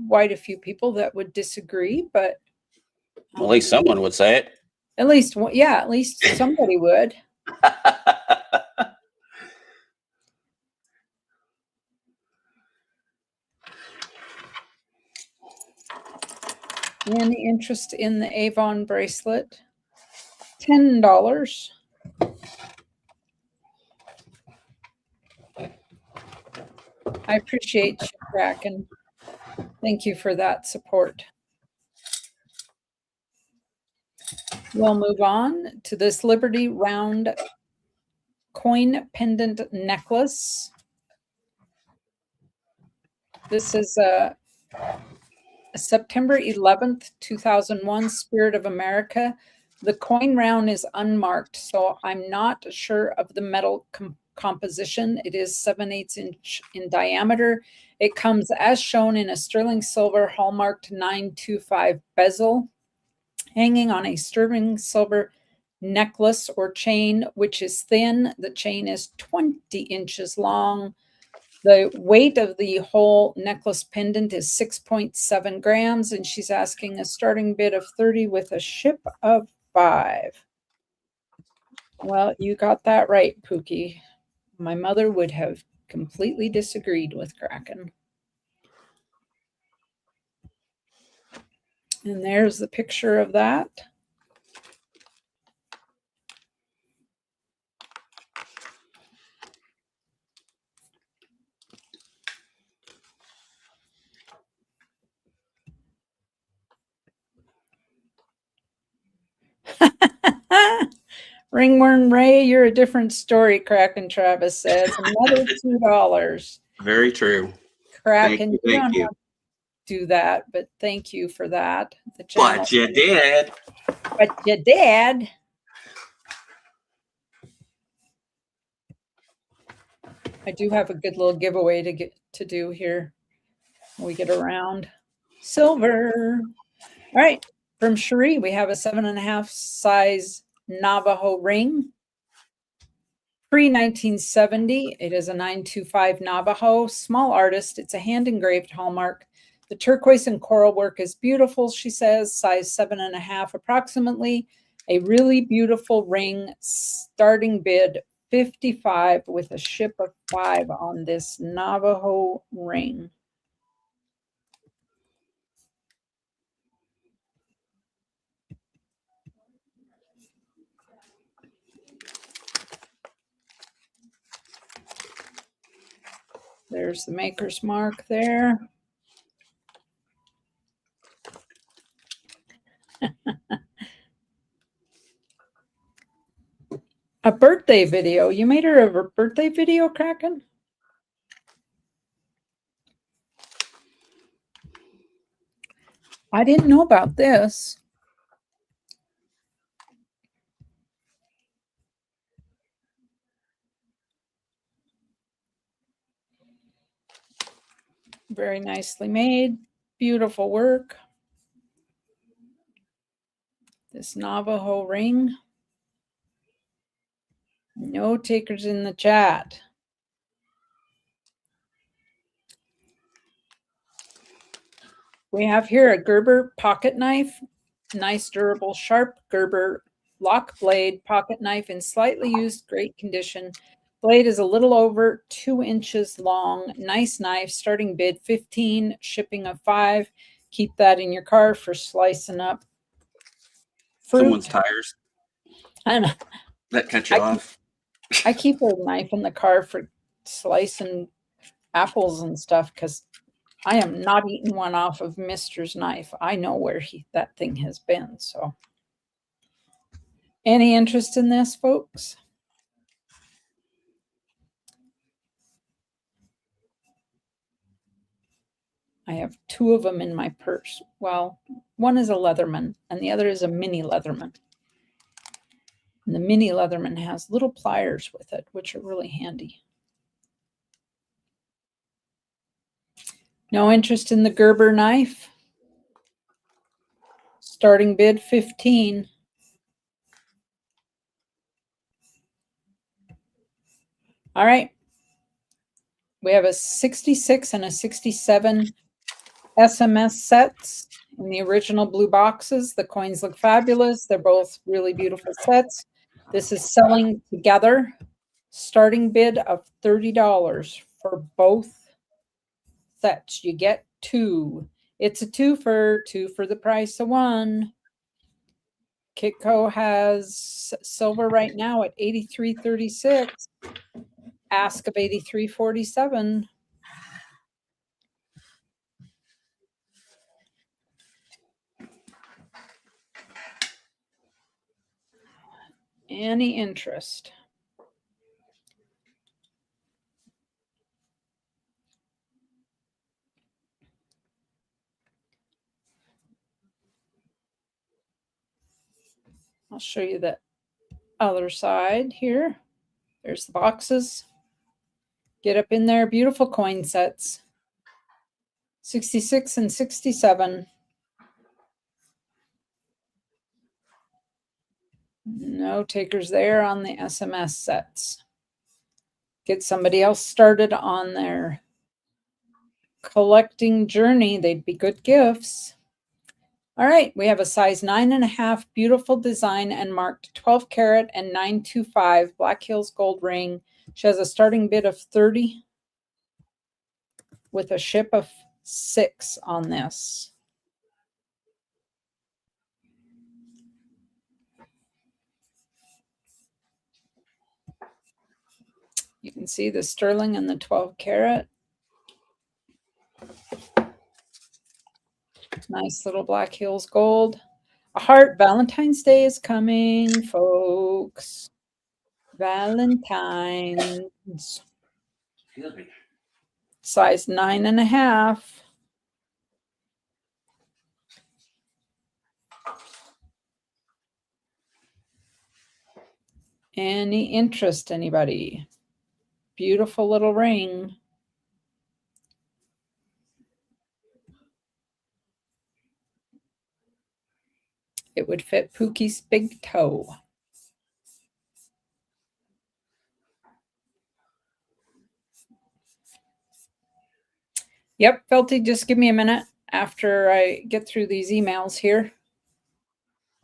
quite a few people that would disagree, but At least someone would say it. At least somebody would. Any interest in the Avon bracelet? $10. I appreciate you, Kraken. Thank you for that support. We'll move on to this Liberty Round coin pendant necklace. This is a September 11th, 2001 Spirit of America. The coin round is unmarked, so I'm not sure of the metal composition. It is 7/8 inch in diameter. It comes as shown in a sterling silver hallmarked 925 bezel, hanging on a sterling silver necklace or chain, which is thin. The chain is 20 inches long. The weight of the whole necklace pendant is 6.7 grams, and she's asking a starting bid of $30 with a ship of $5. Well, you got that right, Pookie. My mother would have completely disagreed with Kraken. And there's the picture of that. Ringworm Ray, you're a different story, Kraken Travis says. Another $2. Very true. Kraken, you Thank don't you. have to do that, but thank you for that. The But you did. But you did. I do have a good little giveaway to do here when we get around. Silver. All right. From Cherie, we have a 7.5 size Navajo ring. Pre-1970, it is a 925 Navajo, small artist. It's a hand-engraved hallmark. The turquoise and coral work is beautiful, she says, size 7.5 approximately. A really beautiful ring, starting bid 55 with a ship of 5 on this Navajo ring. There's the maker's mark there. A birthday video. You made her a birthday video, Kraken? I didn't know about this. Very nicely made. Beautiful work. This Navajo ring. No takers in the chat. We have here a Gerber pocket knife. Nice, durable, sharp Gerber lock blade pocket knife in slightly used, great condition. Blade is a little over 2 inches long. Nice knife. Starting bid 15, shipping of 5. Keep that in your car for slicing up fruit. Someone's tires. I know. That cut you off. I keep a knife in the car for slicing apples and stuff because I am not eating one off of Mister's knife. I know where that thing has been. So, any interest in this, folks? I have 2 of them in my purse. Well, one is a Leatherman and the other is a mini Leatherman. And the mini Leatherman has little pliers with it, which are really handy. No interest in the Gerber knife? Starting bid 15. All right. We have a 66 and a 67 SMS sets in the original blue boxes. The coins look fabulous. They're both really beautiful sets. This is selling together. Starting bid of $30 for both sets. You get 2. It's a 2 for the price of 1. Kitco has silver right now at $83.36. Ask of $83.47. Any interest? I'll show you the other side here. There's the boxes. Get up in there. Beautiful coin sets. 66 and 67. No takers there on the SMS sets. Get somebody else started on their collecting journey. They'd be good gifts. All right, we have a size 9.5, beautiful design and marked 12 karat and 925 Black Hills gold ring. She has a starting bid of 30 with a ship of 6 on this. You can see the sterling and the 12 karat. Nice little Black Hills gold. A heart. Valentine's Day is coming, folks. Valentine's. Excuse me. Size 9.5. Any interest, anybody? Beautiful little ring. It would fit Pookie's big toe. Yep, Felty, just give me a minute after I get through these emails here.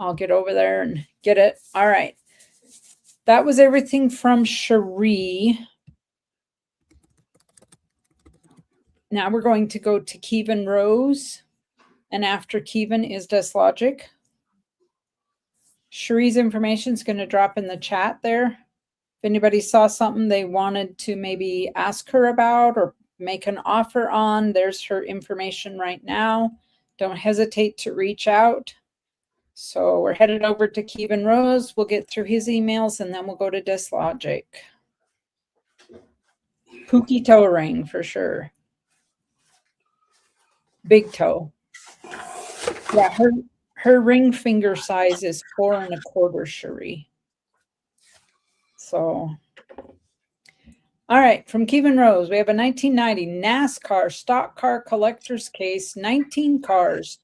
I'll get over there and get it. All right. That was everything from Cherie. Now we're going to go to Kevin Rose. And after Kevin is Deslogic. Cherie's information is going to drop in the chat there. If anybody saw something they wanted to maybe ask her about or make an offer on, there's her information right now. Don't hesitate to reach out. So we're headed over to Kevin Rose. We'll get through his emails and then we'll go to Deslogic. Pookie toe ring for sure. Big toe. Yeah, her ring finger size is 4 1/4, Cherie. So, all right, from Kevin Rose, we have a 1990 NASCAR stock car collector's case, 19 cars.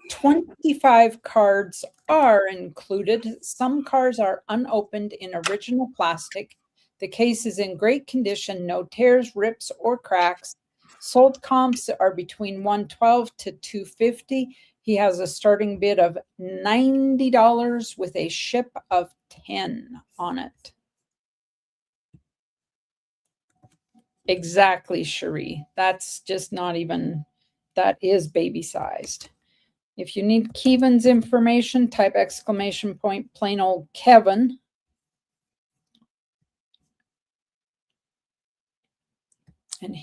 25 cards are included. Some cars are unopened in original plastic. The case is in great condition, no tears, rips, or cracks. Sold comps are between $112 to $250. He has a starting bid of $90 with a ship of 10 on it. Exactly, Cherie. That's just not even, that is baby sized. If you need Kevin's information, type exclamation point plain old Kevin. And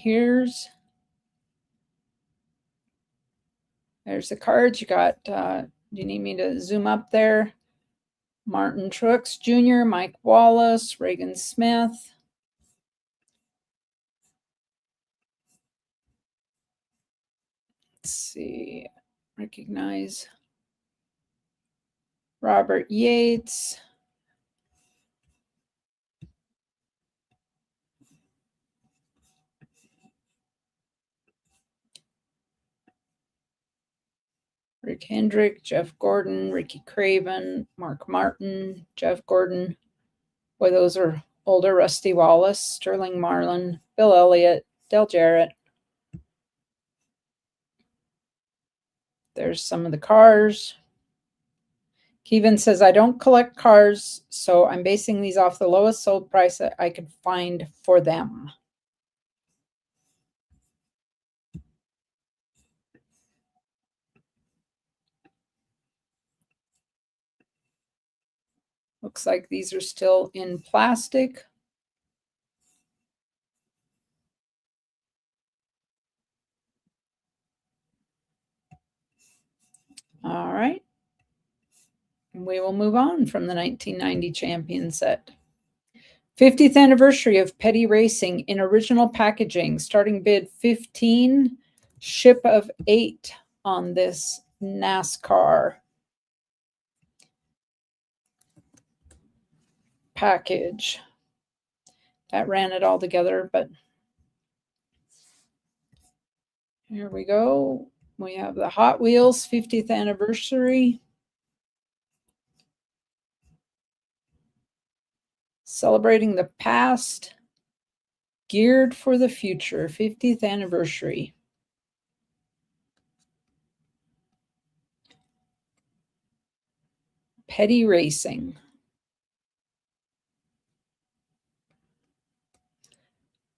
there's the cards. You got, do you need me to zoom up there? Martin Truex Jr., Mike Wallace, Reagan Smith. Let's see, recognize Robert Yates. Rick Hendrick, Jeff Gordon, Ricky Craven, Mark Martin, Jeff Gordon. Boy, those are older. Rusty Wallace, Sterling Marlin, Bill Elliott, Del Jarrett. There's some of the cars. Kevin says, I don't collect cars, so I'm basing these off the lowest sold price that I could find for them. Looks like these are still in plastic. All right. We will move on from the 1990 champion set. 50th anniversary of Petty Racing in original packaging. Starting bid 15, ship of 8 on this NASCAR package. That ran it all together, but here we go. We have the Hot Wheels 50th anniversary. Celebrating the past, geared for the future, 50th anniversary. Petty Racing.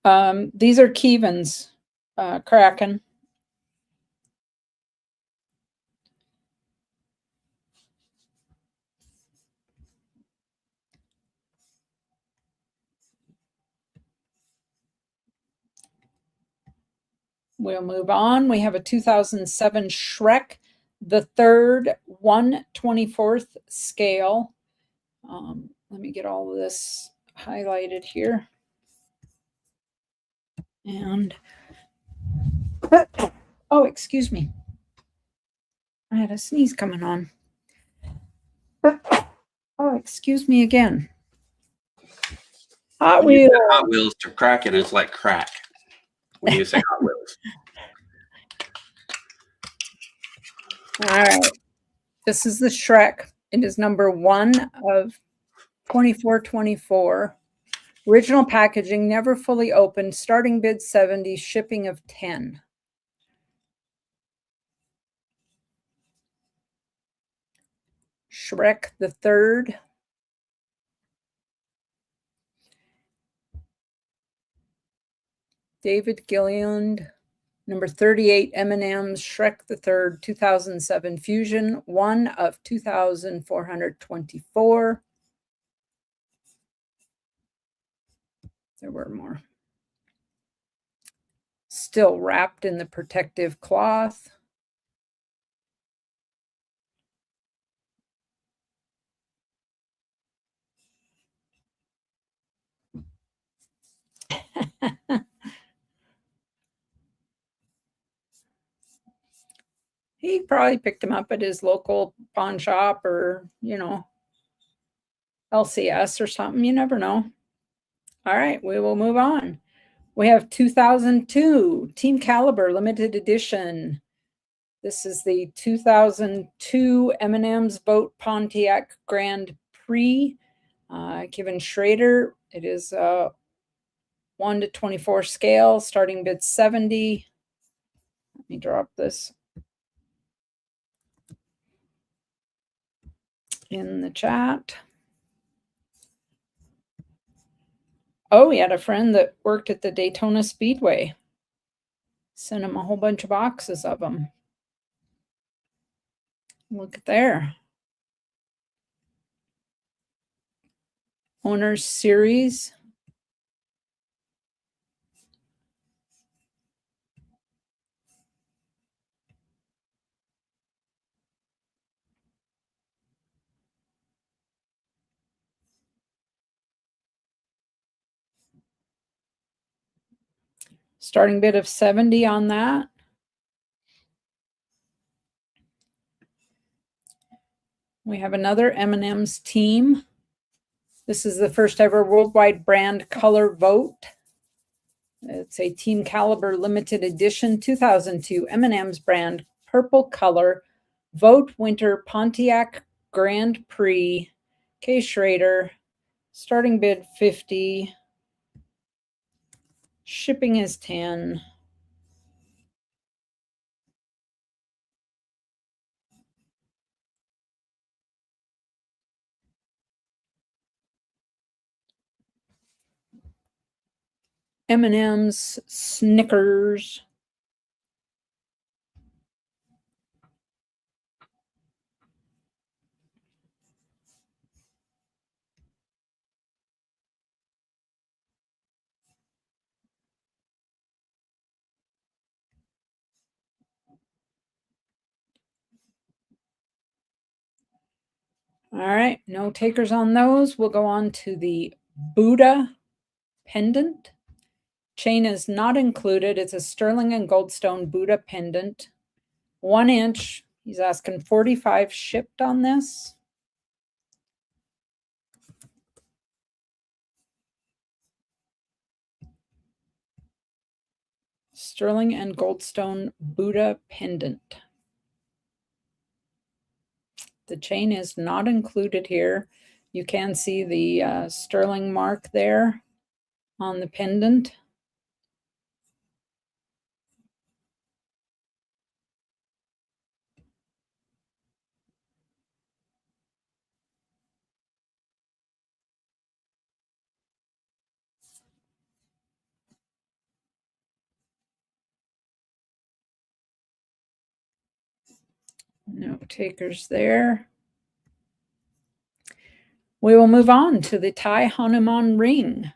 These are Keevan's, Kraken. We'll move on. We have a 2007 Shrek, the third 1/24th scale. Let me get all of this highlighted here. And, oh, excuse me. I had a sneeze coming on. Oh, excuse me again. Hot When you Wheels. say Hot Wheels to Kraken, it's like crack. When you say Hot Wheels. All right. This is the Shrek. It is number 1 of 2424. Original packaging, never fully opened. Starting bid 70, shipping of 10. Shrek the third. David Gilliland. Number 38, M&M's Shrek the Third, 2007 Fusion, 1 of 2,424. There were more. Still wrapped in the protective cloth. He probably picked him up at his local pawn shop or, LCS or something. You never know. All right, we will move on. We have 2002 Team Caliber limited edition. This is the 2002 M&M's Boat Pontiac Grand Prix. Given Schrader, it is 1/24 scale, starting bid 70. Let me drop this in the chat. Oh, he had a friend that worked at the Daytona Speedway. Sent him a whole bunch of boxes of them. Look at there. Owners Series. Starting bid of 70 on that. We have another M&M's team. This is the first ever worldwide brand color vote. It's a Team Caliber limited edition 2002 M&M's brand purple color vote winter Pontiac Grand Prix. K. Schrader. Starting bid 50. Shipping is 10. M&M's, Snickers. All right, no takers on those. We'll go on to the Buddha pendant. Chain is not included. It's a sterling and goldstone Buddha pendant. 1 inch. He's asking 45 shipped on this. Sterling and goldstone Buddha pendant. The chain is not included here. You can see the sterling mark there on the pendant. No takers there. We will move on to the Thai Hanuman ring.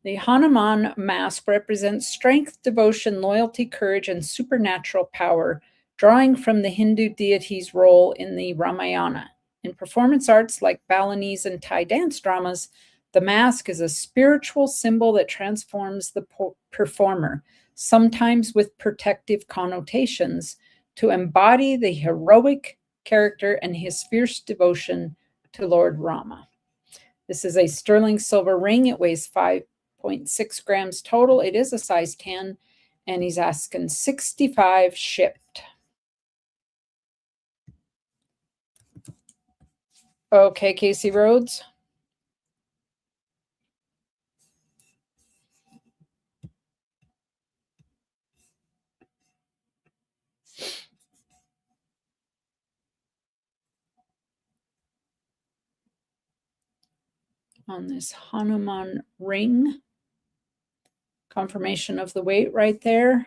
The Hanuman mask represents strength, devotion, loyalty, courage, and supernatural power, drawing from the Hindu deity's role in the Ramayana. In performance arts like Balinese and Thai dance dramas, the mask is a spiritual symbol that transforms the performer, sometimes with protective connotations, to embody the heroic character and his fierce devotion to Lord Rama. This is a sterling silver ring. It weighs 5.6 grams total. It is a size 10, and he's asking 65 shipped. Okay, Casey Rhodes. On this Hanuman ring. Confirmation of the weight right there.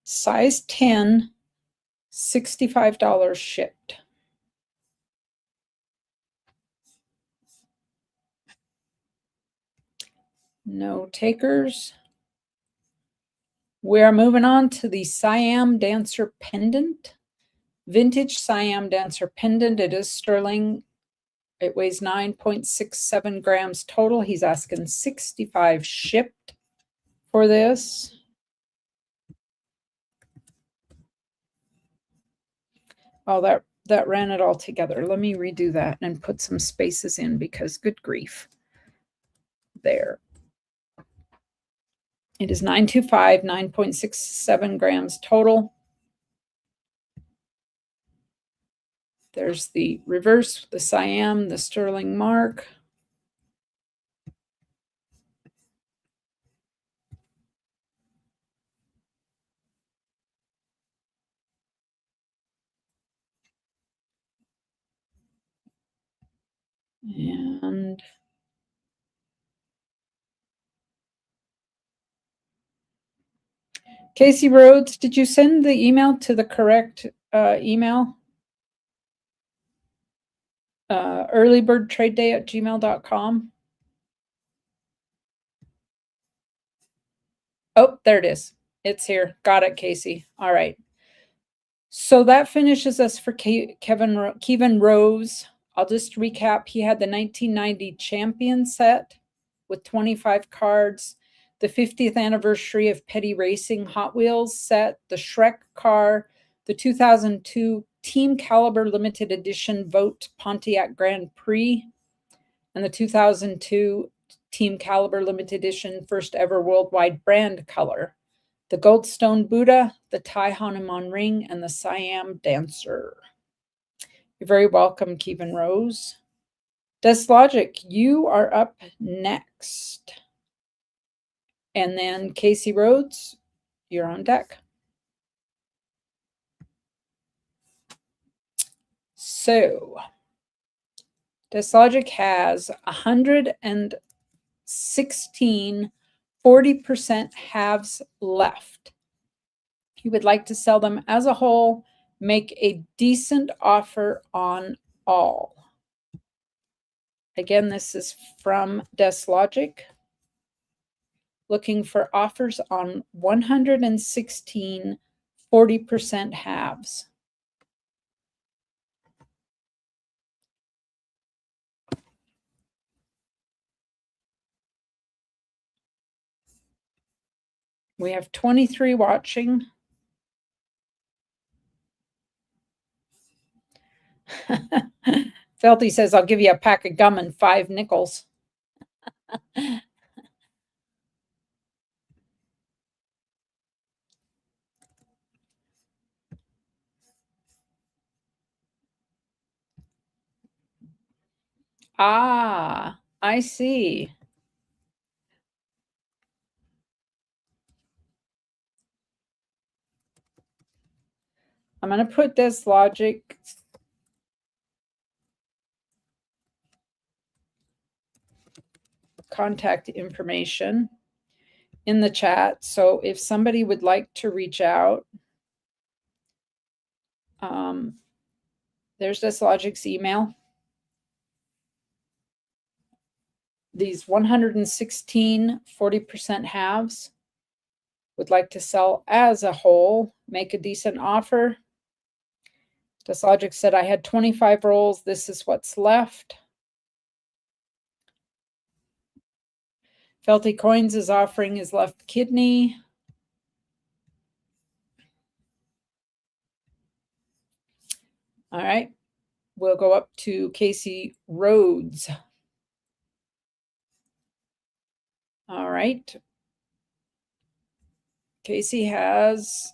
Size 10, $65 shipped. No takers. We are moving on to the Siam Dancer pendant. Vintage Siam Dancer pendant. It is sterling. It weighs 9.67 grams total. He's asking 65 shipped for this. Oh, that ran it all together. Let me redo that and put some spaces in because good grief. There. It is 925, 9.67 grams total. There's the reverse, the Siam, the sterling mark. And Casey Rhodes, did you send the email to the correct email? Earlybirdtradeday@gmail.com. Oh, there it is. It's here. Got it, Casey. All right. So that finishes us for Kevin Rose. I'll just recap. He had the 1990 champion set with 25 cards, the 50th anniversary of Petty Racing Hot Wheels set, the Shrek car, the 2002 Team Caliber limited edition Vote Pontiac Grand Prix, and the 2002 Team Caliber limited edition first ever worldwide brand color, the Goldstone Buddha, the Thai Hanuman ring, and the Siam Dancer. You're very welcome, Kevin Rose. Deslogic, you are up next. And then Casey Rhodes, you're on deck. So, Deslogic has 116 40% halves left. If you would like to sell them as a whole, make a decent offer on all. Again, this is from Deslogic. Looking for offers on 116 40% halves. We have 23 watching. Felty says, I'll give you a pack of gum and 5 nickels. Ah, I see. I'm going to put Deslogic. contact information in the chat. So if somebody would like to reach out, there's Logic's email. These 116 40% halves would like to sell as a whole, make a decent offer. Logic said, I had 25 rolls. This is what's left. Felty Coins is offering his left kidney. All right. We'll go up to Casey Rhodes. All right. Casey has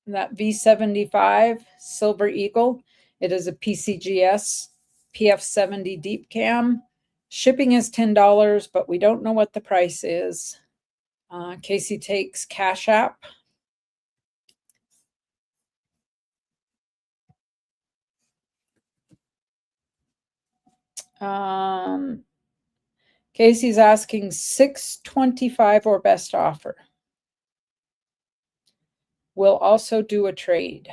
that V75 Silver Eagle. It is a PCGS PF70 deep cam. Shipping is $10, but we don't know what the price is. Casey takes Cash App. Casey's asking $625 or best offer. We'll also do a trade.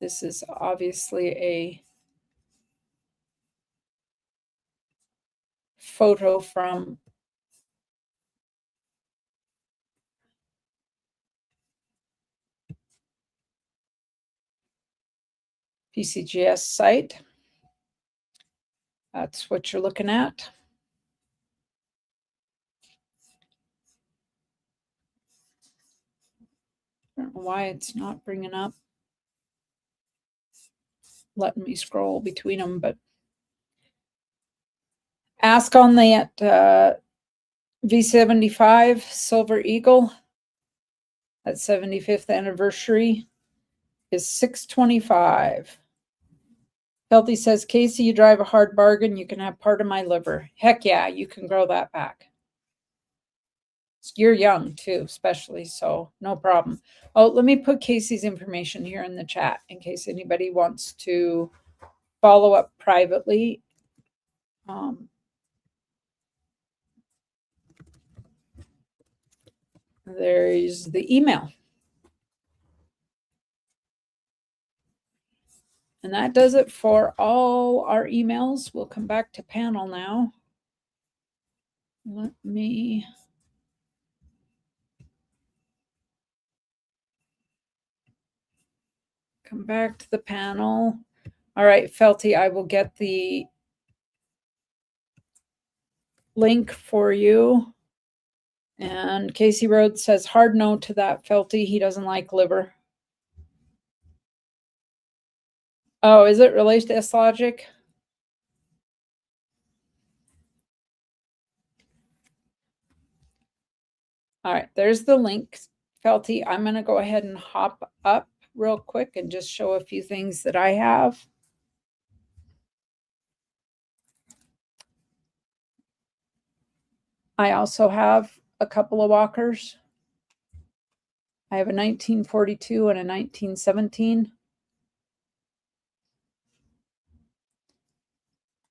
This is obviously a photo from PCGS site. That's what you're looking at. I don't know why it's not bringing up, letting me scroll between them, but ask on the V75 Silver Eagle at 75th anniversary is $625. Felty says, Casey, you drive a hard bargain. You can have part of my liver. Heck yeah, you can grow that back. You're young too, especially, so no problem. Oh, let me put Casey's information here in the chat in case anybody wants to follow up privately. There's the email. And that does it for all our emails. We'll come back to panel now. Let me come back to the panel. All right, Felty, I will get the link for you. And Casey Rhodes says, hard no to that, Felty. He doesn't like liver. Oh, is it related to S-Logic? All right, there's the link, Felty. I'm going to go ahead and hop up real quick and just show a few things that I have. I also have a couple of walkers. I have a 1942 and a 1917.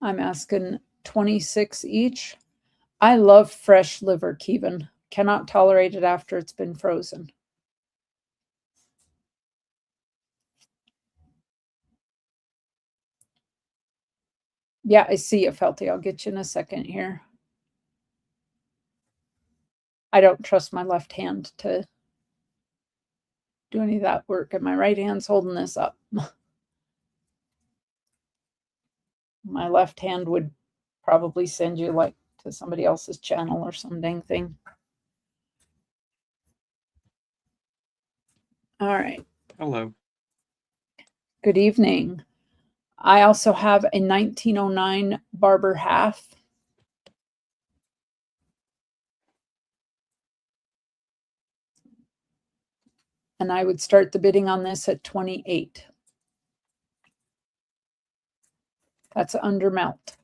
I'm asking 26 each. I love fresh liver, Kevin. Cannot tolerate it after it's been frozen. Yeah, I see you, Felty. I'll get you in a second here. I don't trust my left hand to do any of that work, and my right hand's holding this up. My left hand would probably send you like to somebody else's channel or some dang thing. All right. Hello. Good evening. I also have a 1909 Barber half. And I would start the bidding on this at 28. That's under melt.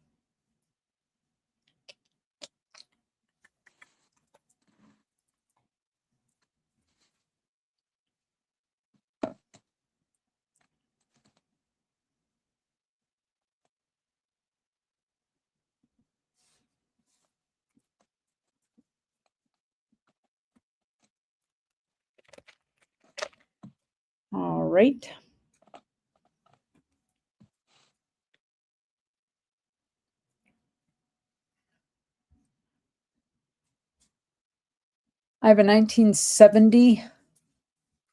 right. I have a 1970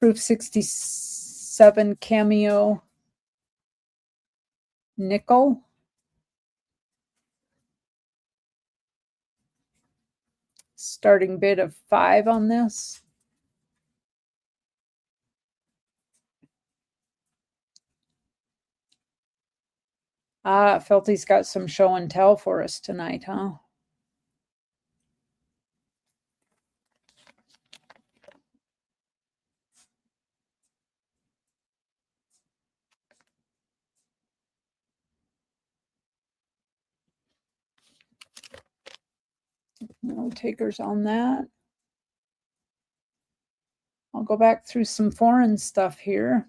Proof 67 Cameo nickel. Starting bid of 5 on this. Felty's got some show and tell for us tonight, huh? No takers on that. I'll go back through some foreign stuff here.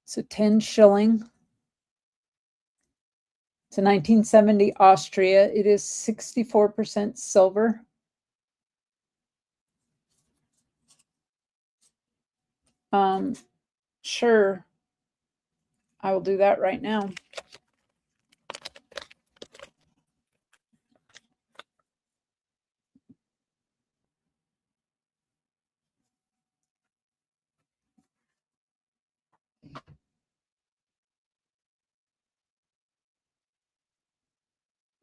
It's a 10 shilling. It's a 1970 Austria. It is 64% silver. Sure. I will do that right now.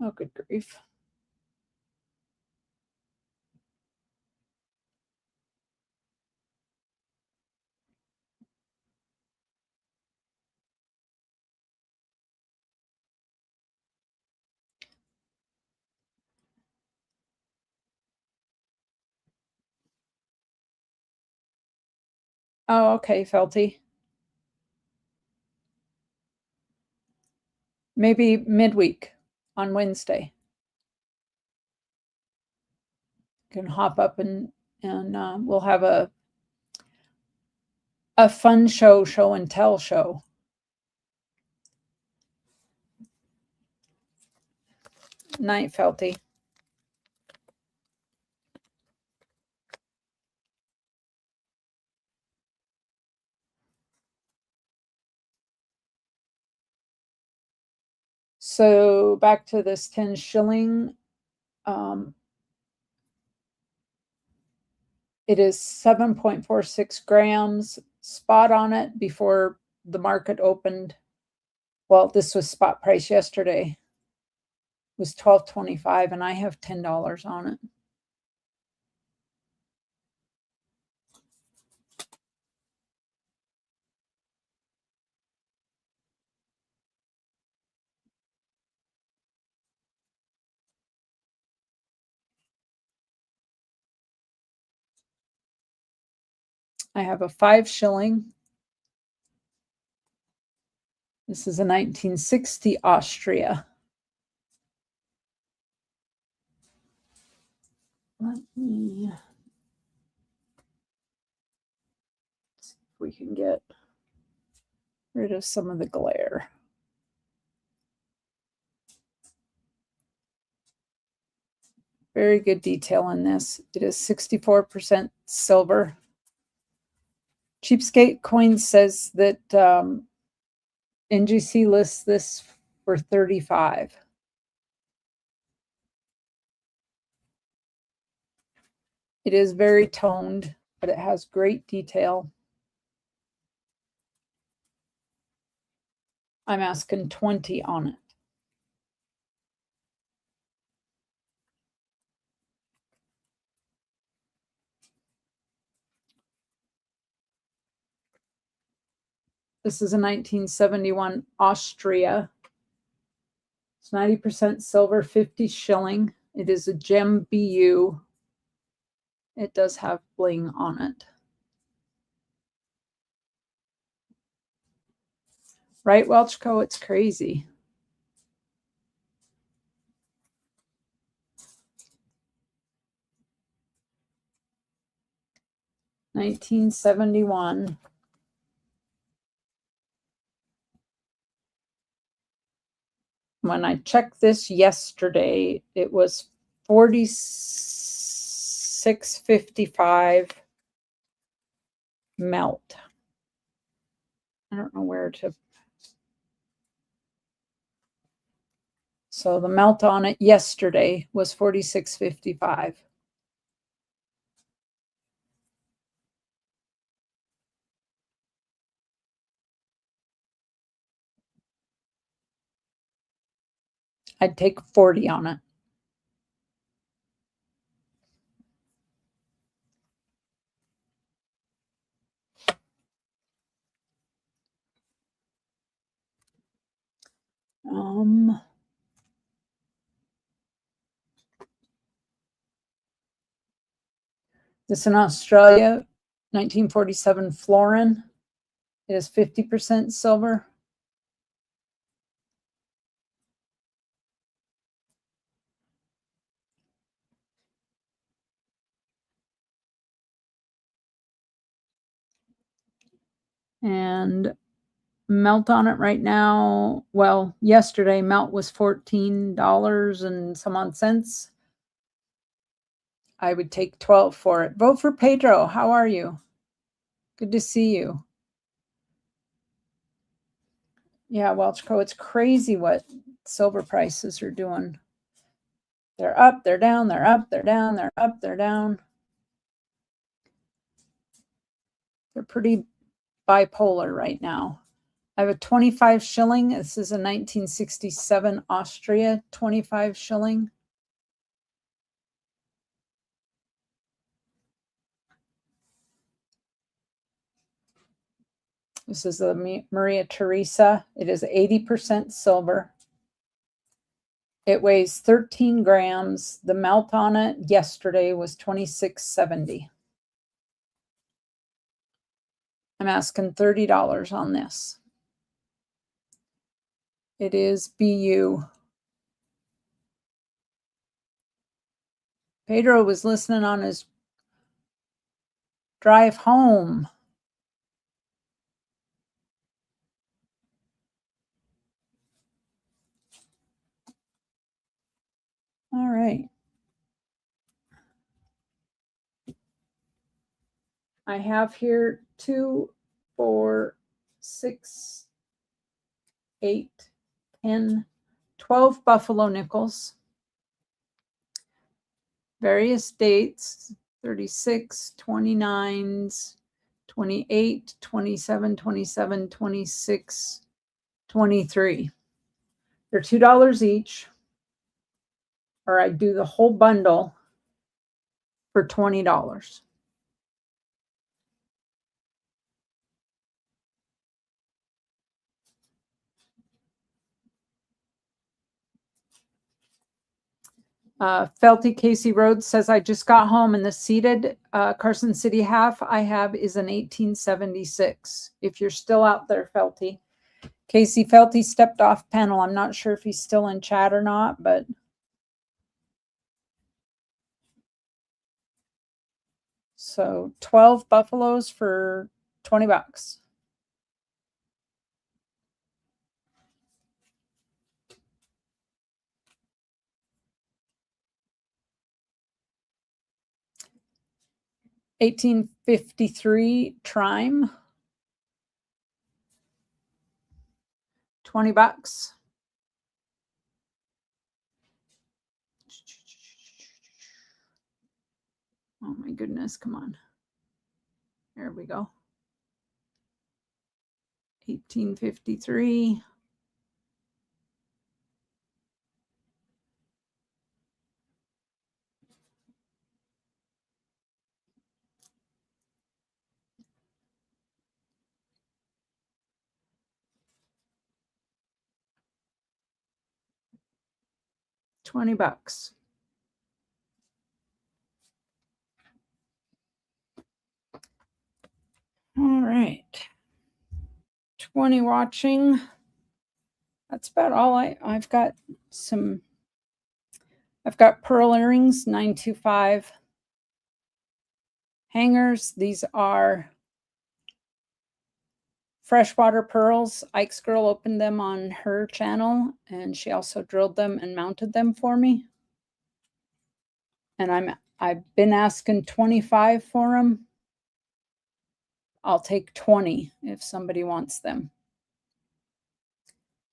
Oh, good grief. Oh, okay, Felty. Maybe midweek on Wednesday. Can hop up and we'll have a fun show and tell show. Night, Felty. So back to this 10 shilling. It is 7.46 grams, spot on it before the market opened. Well, this was spot price yesterday. It was $12.25, and I have $10 on it. I have a 5 shilling. This is a 1960 Austria. Let me see if we can get rid of some of the glare. Very good detail in this. It is 64% silver. Cheapskate Coin says that NGC lists this for 35. It is very toned, but it has great detail. I'm asking 20 on it. This is a 1971 Austria. It's 90% silver, 50 shilling. It is a gem BU. It does have bling on it. Right, Welchco? It's crazy. $1971. When I checked this yesterday, it was 46 46.55 melt. I don't know where to. So the melt on it yesterday was 46.55. I'd take 40 on it. This in Australia, 1947 Florin. It is 50% silver. And melt on it right now, well, yesterday melt was $14 and some odd cents. I would take 12 for it. Vote for Pedro. How are you? Good to see you. Yeah, Welchco, it's crazy what silver prices are doing. They're up, they're down, they're up, they're down, they're up, they're down. They're pretty bipolar right now. I have a 25 shilling. This is a 1967 Austria 25 shilling. This is the Maria Teresa. It is 80% silver. It weighs 13 grams. The melt on it yesterday was 26.70. I'm asking $30 on this. It is BU. Pedro was listening on his drive home. All right. I have here 2, 4, 6, 8, 10, 12 buffalo nickels. Various dates, 36, 29s, 28, 27, 27, 26, 23. They're $2 each. Or I'd do the whole bundle for $20. Felty Casey Rhodes says, I just got home and the seated Carson City half I have is an 1876. If you're still out there, Felty. Casey Felty stepped off panel. I'm not sure if he's still in chat or not, but so 12 buffaloes for $20. $18.53 Trime. $20. Oh my goodness, come on. There we go. $18.53. $20. All right. 20 watching. That's about all I've got I've got pearl earrings, 925 hangers. These are freshwater pearls. Ike's girl opened them on her channel and she also drilled them and mounted them for me. And I'm I've been asking 25 for them. I'll take 20 if somebody wants them.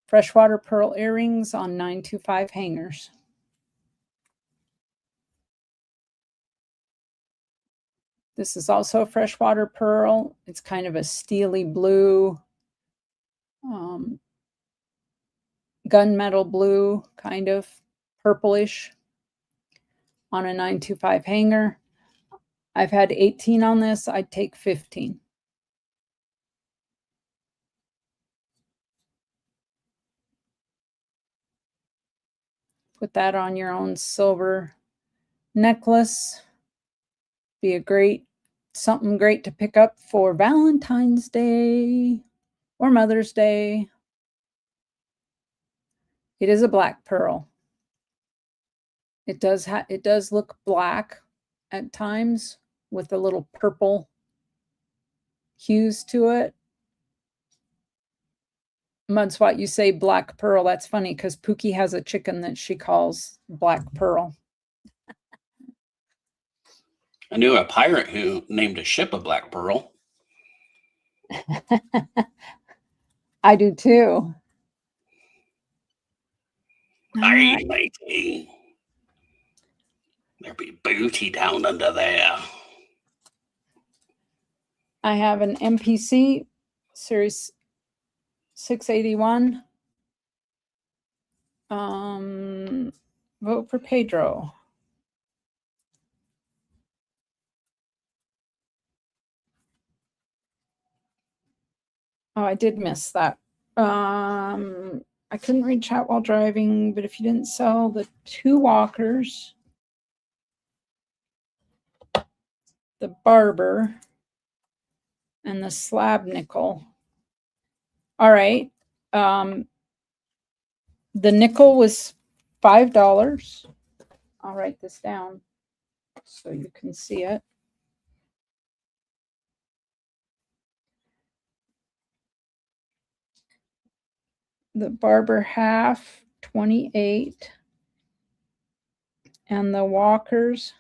Freshwater pearl earrings on 925 hangers. This is also a freshwater pearl. It's kind of a steely blue, gunmetal blue, kind of purplish on a 925 hanger. I've had 18 on this. I'd take 15. Put that on your own silver necklace. Be a great, something great to pick up for Valentine's Day or Mother's Day. It is a black pearl. It does look black at times with a little purple hues to it. Mudswat, you say black pearl. That's funny because Pookie has a chicken that she calls Black Pearl. I knew a pirate who named a ship a Black Pearl. I do too. Aye, matey. There be booty down under there. I have an MPC series 681. Vote for Pedro. Oh, I did miss that. I couldn't read chat while driving, but if you didn't sell the 2 walkers, the barber, and the slab nickel. All right. The nickel was $5. I'll write this down so you can see it. The barber half, 28. And the walkers,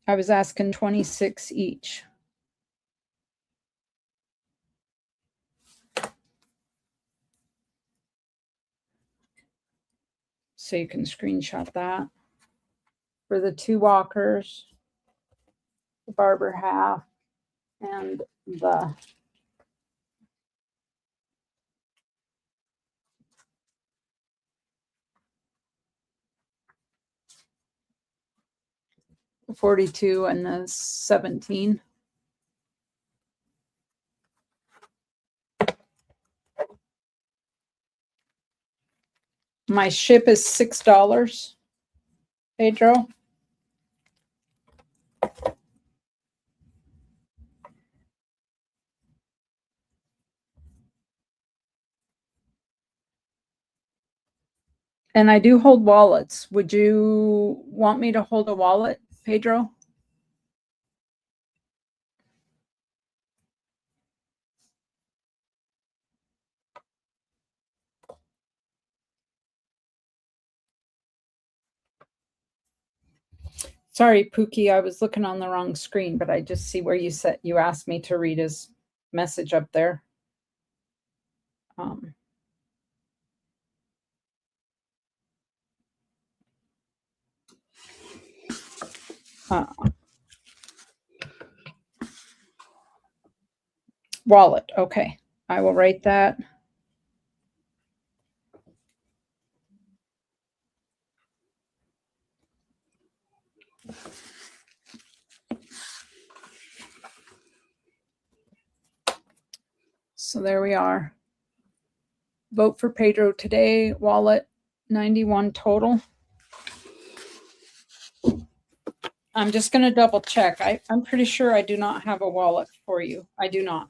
I was asking 26 each. So you can screenshot that. For the 2 walkers, the barber half, and the $42 and the $17. My ship is $6, Pedro. And I do hold wallets. Would you want me to hold a wallet, Pedro? Sorry, Pookie, I was looking on the wrong screen, but I just see where you asked me to read his message up there. Wallet. Okay, I will write that. So there we are. Vote for Pedro today. Wallet 91 total. I'm just going to double check. I'm pretty sure I do not have a wallet for you. I do not.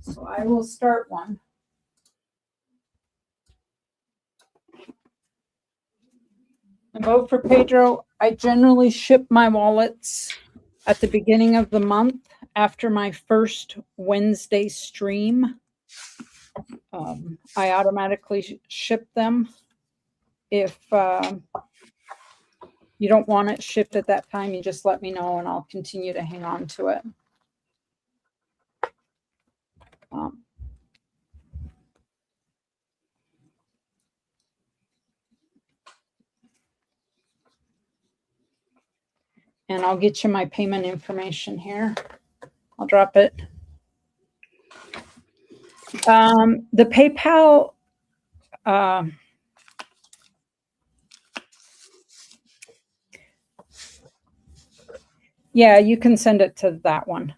So I will start one. And vote for Pedro. I generally ship my wallets at the beginning of the month after my first Wednesday stream. I automatically ship them if you don't want it shipped at that time, you just let me know and I'll continue to hang on to it. And I'll get you my payment information here. I'll drop it. The PayPal, yeah, you can send it to that one.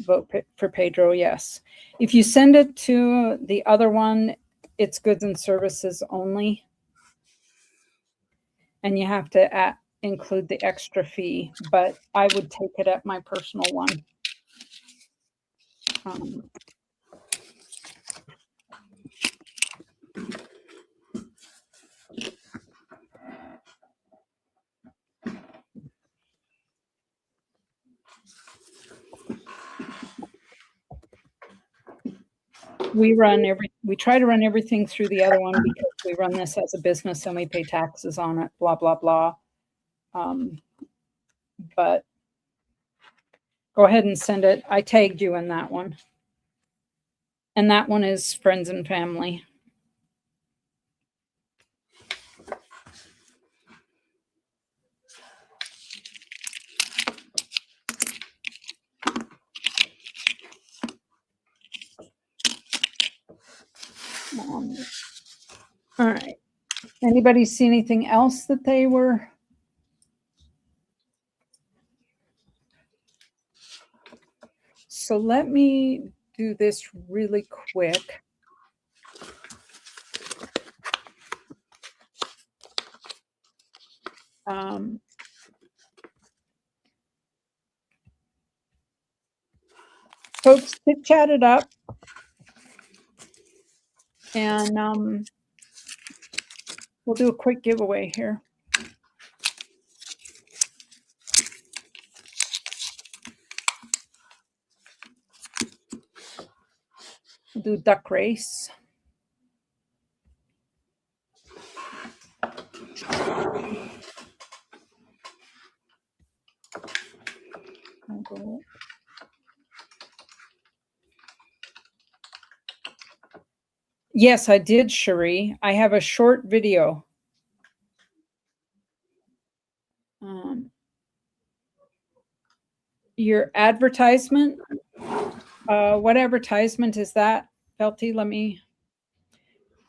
Vote for Pedro, yes. If you send it to the other one, it's goods and services only. And you have to include the extra fee, but I would take it at my personal one. We try to run everything through the other one because we run this as a business and we pay taxes on it, blah, blah, blah. But go ahead and send it. I tagged you in that one. And that one is friends and family. All right. Anybody see anything else that they were? So let me do this really quick. Folks, chat it up. And we'll do a quick giveaway here. We'll do duck race. Yes, I did, Cherie. I have a short video. Your advertisement, what advertisement is that, Felty? Let me,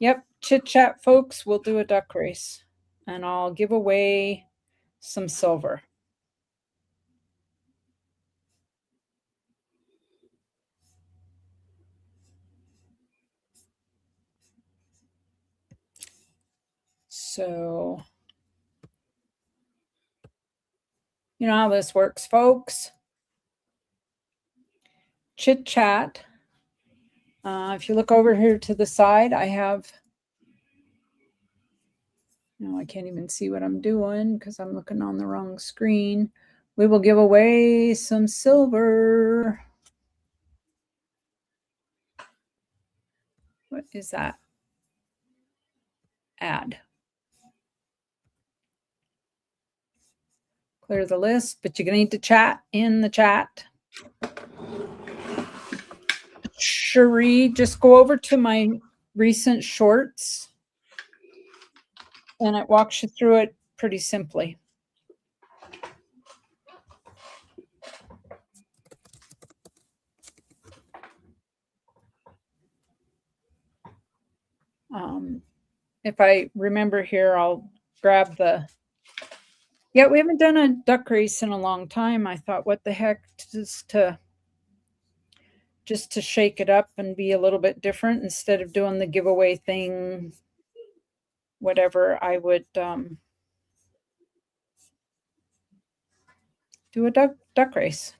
yep, chit chat, folks. We'll do a duck race and I'll give away some silver. So, you know how this works, folks. Chit chat. If you look over here to the side, I have, no, I can't even see what I'm doing because I'm looking on the wrong screen. We will give away some silver. What is that? Add. Clear the list, but you're going to need to chat in the chat. Cherie, just go over to my recent shorts and it walks you through it pretty simply. If I remember here, I'll grab the, yeah, we haven't done a duck race in a long time. I thought, what the heck, just to shake it up and be a little bit different instead of doing the giveaway thing, whatever, I would do a duck race.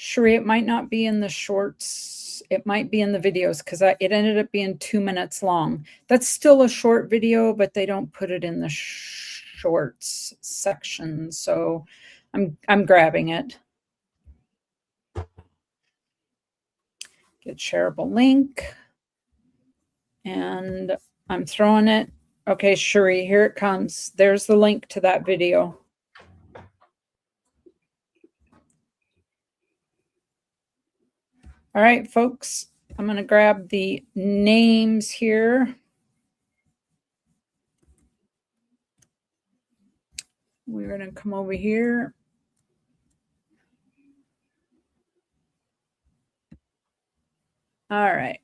Cherie, it might not be in the shorts. It might be in the videos because it ended up being 2 minutes long. That's still a short video, but they don't put it in the shorts section. So I'm grabbing it. it shareable link. And I'm throwing it. Okay, Cherie, here it comes. There's the link to that video. All right, folks, I'm going to grab the names here. We're going to come over here. All right.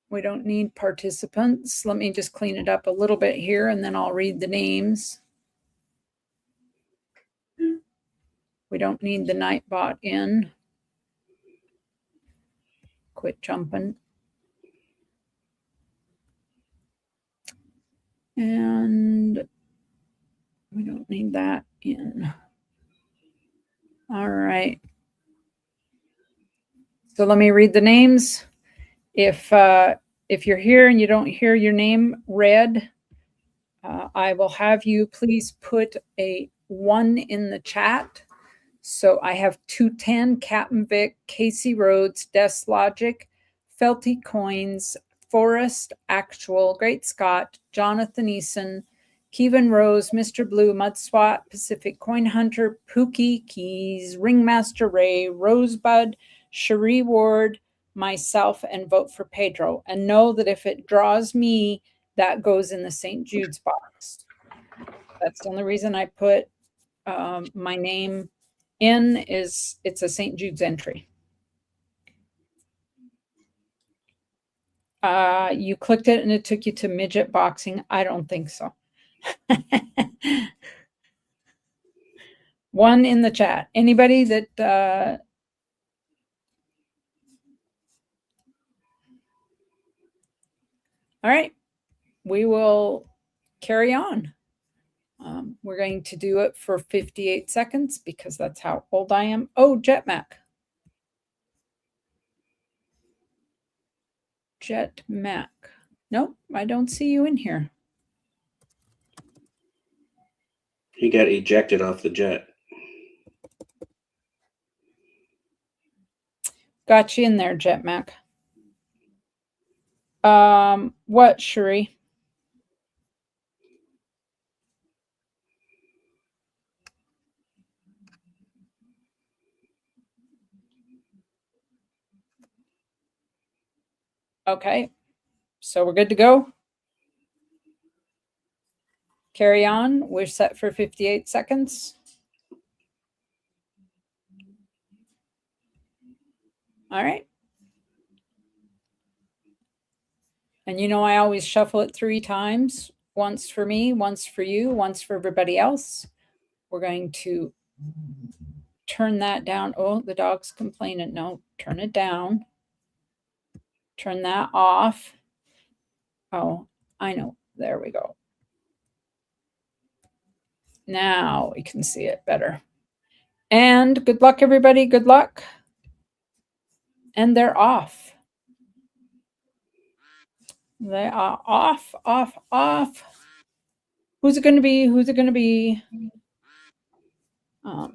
We don't need participants. Let me just clean it up a little bit here, and then I'll read the names. We don't need the Nightbot in. Quit jumping. And we don't need that in. All right. So let me read the names. If you're here and you don't hear your name read, I will have you please put a 1 in the chat. So I have 210, Captain Vic, Casey Rhodes, Des Logic, Felty Coins, Forrest Actual, Great Scott, Jonathan Eason, Kevin Rose, Mr. Blue, Mudswat, Pacific Coin Hunter, Pookie Keys, Ringmaster Ray, Rosebud, Cherie Ward, myself, and vote for Pedro. And know that if it draws me, that goes in the St. Jude's box. That's the only reason I put my name in, is it's a St. Jude's entry. You clicked it and it took you to midget boxing. I don't think so. 1 in the chat. Anybody that all right, we will carry on. We're going to do it for 58 seconds because that's how old I am. Oh, Jetmac. Jetmac. Nope, I don't see you in here. He got ejected off the jet. Got you in there, Jetmac. What, Cherie? Okay, so we're good to go. Carry on. We're set for 58 seconds. All right. And you know, I always shuffle it 3 times. Once for me, once for you, once for everybody else. We're going to turn that down. Oh, the dog's complaining. No, turn it down. Turn that off. Oh, I know. There we go. Now we can see it better. And good luck, everybody. Good luck. And they're off. They are off, off, off. Who's it going to be? Who's it going to be? Oh,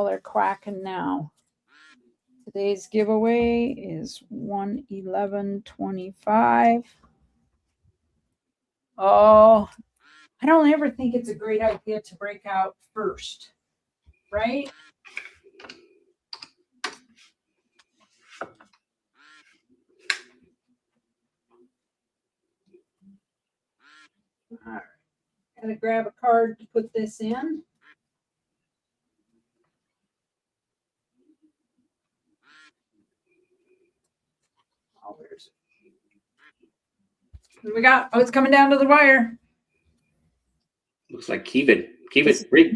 they're quacking now. Today's giveaway is 1/11/25. Oh, I don't ever think it's a great idea to break out first, right? All right. Gotta grab a card to put this in. Oh, where's it? What do we got? Oh, it's coming down to the wire. Looks like Kevin. Kevin, Is Rick.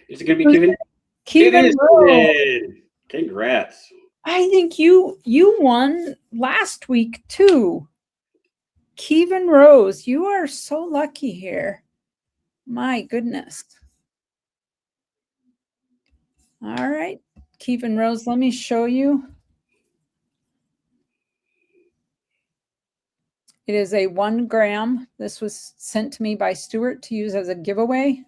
Is it going to be Kevin? Kevin Kevin. Congrats. I think you won last week too. Kevin Rose, you are so lucky here. My goodness. All right, Kevin Rose, let me show you. It is a 1 gram. This was sent to me by Stuart to use as a giveaway.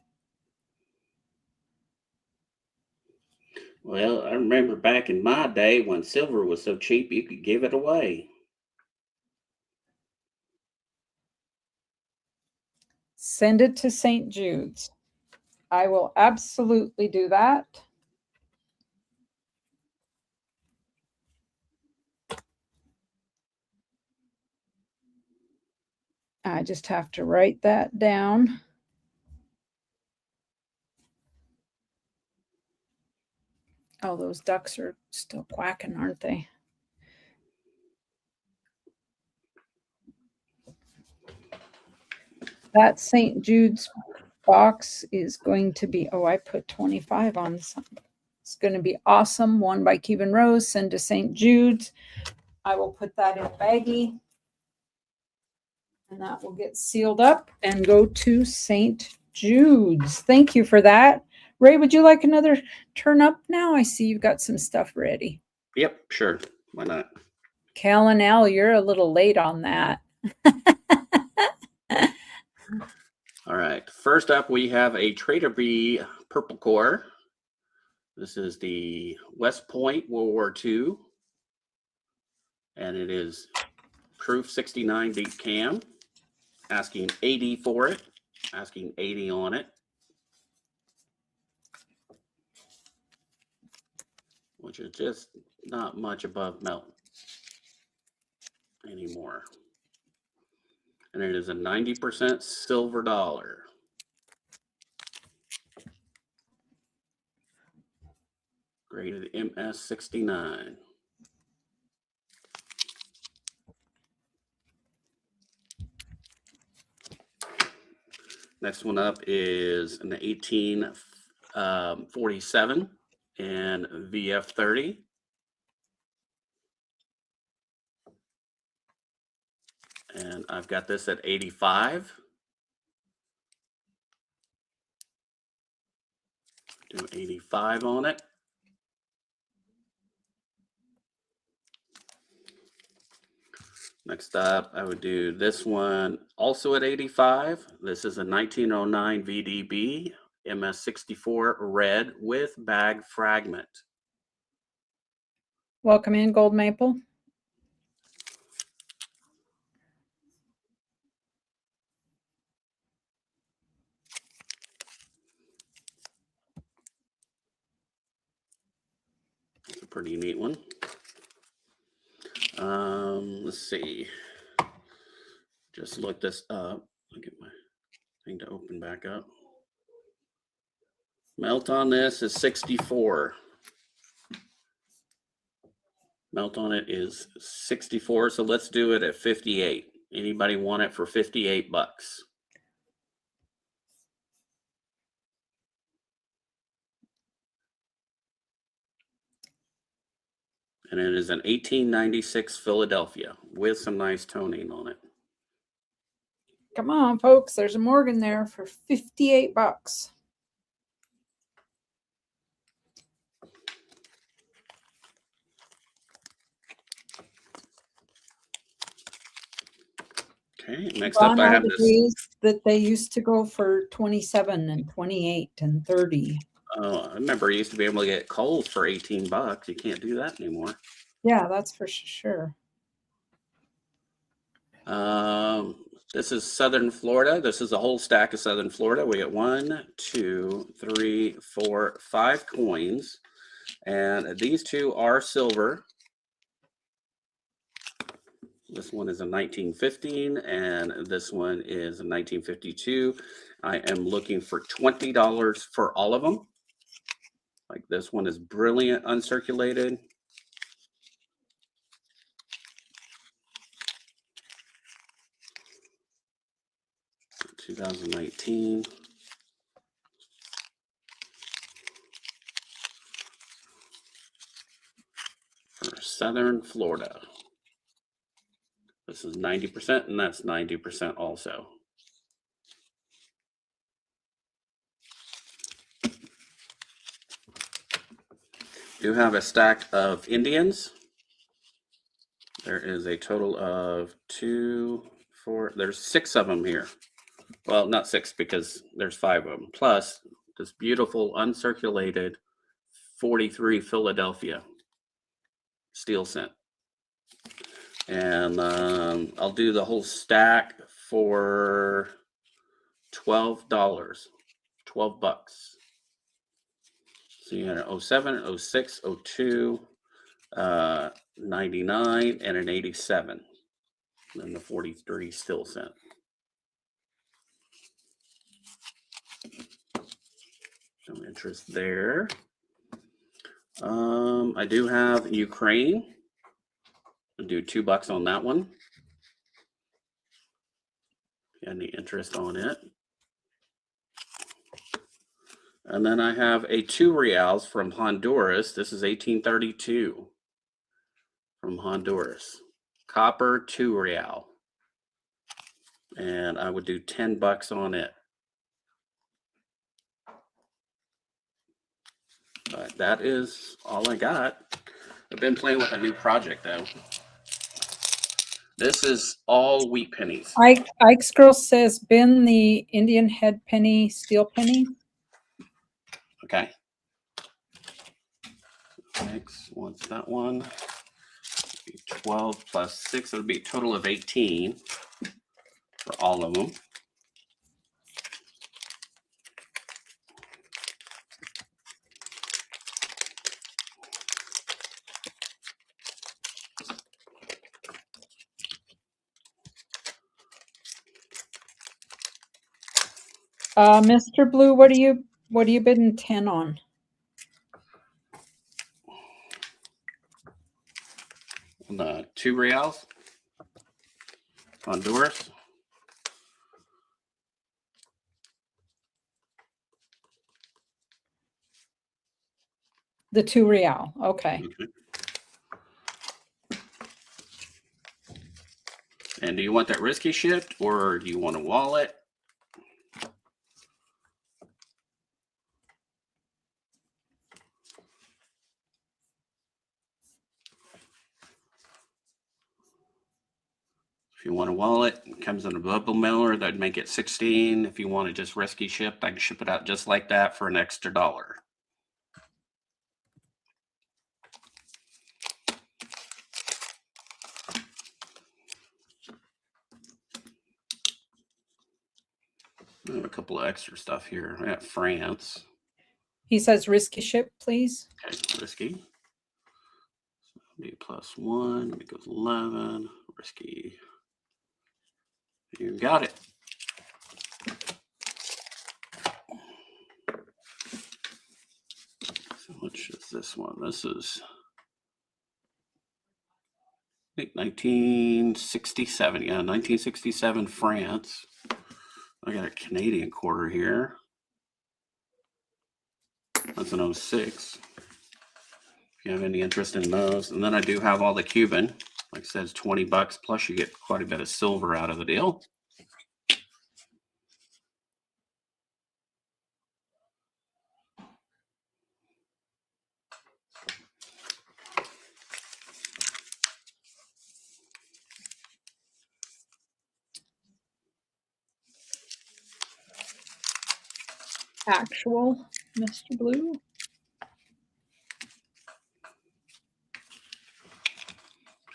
Well, I remember back in my day when silver was so cheap you could give it away. Send it to St. Jude's. I will absolutely do that. I just have to write that down. Oh, those ducks are still quacking, aren't they? That St. Jude's box is going to be, oh, I put 25 on something. It's going to be awesome. One by Cuban Rose, send to St. Jude's. I will put that in a baggie. And that will get sealed up and go to St. Jude's. Thank you for that. Ray, would you like another turn up now? I see you've got some stuff ready. Yep, sure. Why not? Cal and Al, you're a little late on that. All right. First up, we have a Trader B Purple Core. This is the West Point World War II. And it is proof 69 deep cam. Asking 80 for it. Asking 80 on it. Which is just not much above melt anymore. And it is a 90% silver dollar. Graded MS69. Next one up is an 1847 and VF30. And I've got this at 85. Do 85 on it. Next up, I would do this one also at 85. This is a 1909 VDB MS64 red with bag fragment. Welcome in, Gold Maple. It's a pretty neat one. Let's see. Just look this up. I'll get my thing to open back up. Melt on this is 64. Melt on it is 64. So let's do it at 58. Anybody want it for 58 bucks? And it is an 1896 Philadelphia with some nice toning on it. Come on, folks. There's a Morgan there for 58 bucks. Okay, next up I have this. That they used to go for 27 and 28 and 30. Oh, I remember I used to be able to get Kohl's for 18 bucks. You can't do that anymore. Yeah, that's for sure. This is Southern Florida. This is a whole stack of Southern Florida. We get 1, 2, 3, 4, 5 coins. And these two are silver. This one is a 1915 and this one is a 1952. I am looking for $20 for all of them. Like this one is brilliant uncirculated. $2019. For Southern Florida. This is 90% and that's 90% also. Do have a stack of Indians. There is a total of 2, 4, there's 6 of them here. Well, not 6 because there's 5 of them. Plus this beautiful uncirculated 43 Philadelphia steel cent. And I'll do the whole stack for $12. $12. So you had an 07, 06, 02, 99, and an 87. And the 43 steel cent. Some interest there. I do have Ukraine. I'll do $2 on that one. Any interest on it? And then I have a 2 reals from Honduras. This is 1832 from Honduras. Copper 2 real. And I would do $10 on it. But that is all I got. I've been playing with a new project though. This is all wheat pennies. Ike's Girl says bin the Indian head penny, steel penny. Okay. Next, what's that one? 12 plus 6, it'll be a total of 18 for all of them. Mr. Blue, what are you bidding 10 on? The 2 reals. Honduras. The 2 real. Okay. And do you want that risky shipped or do you want a wallet? If you want a wallet, it comes in a bubble mailer. That'd make it 16. If you want it just risky shipped, I can ship it out just like that for an extra $1. I have a couple of extra stuff here. I got France. He says risky ship, please. Okay, risky. D plus 1. It goes 11. Risky. You got it. So which is this one? This is I think 1967. Yeah, 1967 France. I got a Canadian quarter here. That's an 06. If you have any interest in those. And then I do have all the Cuban. Like I said, it's $20 plus you get quite a bit of silver out of the deal. Actual, Mr. Blue.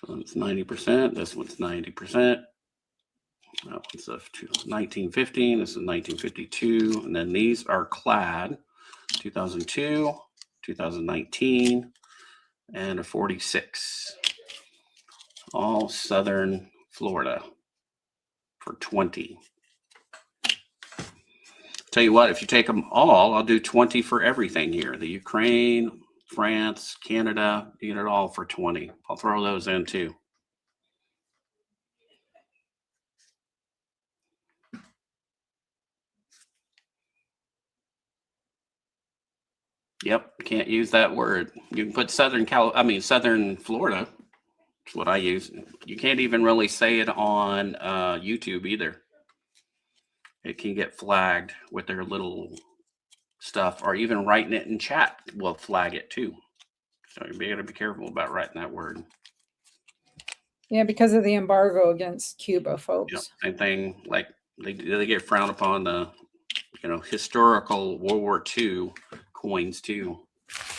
So it's 90%. This one's 90%. That one's of 1915. This is 1952. And then these are clad 2002, 2019, and a 46. All Southern Florida for 20. Tell you what, if you take them all, I'll do 20 for everything here. The Ukraine, France, Canada, you get it all for 20. I'll throw those in too. Yep, can't use that word. You can put Southern Florida. That's what I use. You can't even really say it on YouTube either. It can get flagged with their little stuff, or even writing it in chat will flag it too. So you got to be careful about writing that word. Yeah, because of the embargo against Cuba, folks. Yep. Same thing. Like they get frowned upon the, historical World War II coins too.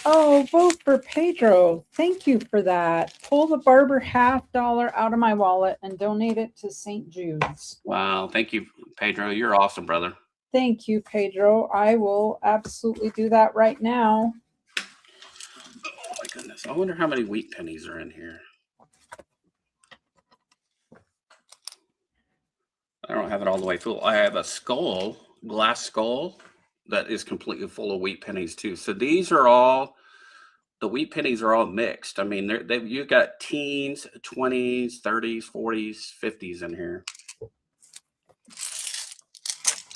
Oh, vote for Pedro. Thank you for that. Pull the barber $50 out of my wallet and donate it to St. Jude's. Wow. Thank you, Pedro. You're awesome, brother. Thank you, Pedro. I will absolutely do that right now. Oh my goodness. I wonder how many wheat pennies are in here. I don't have it all the way full. I have a skull, glass skull, that is completely full of wheat pennies too. So these are all, the wheat pennies are all mixed. I mean, you got teens, 20s, 30s, 40s, 50s in here.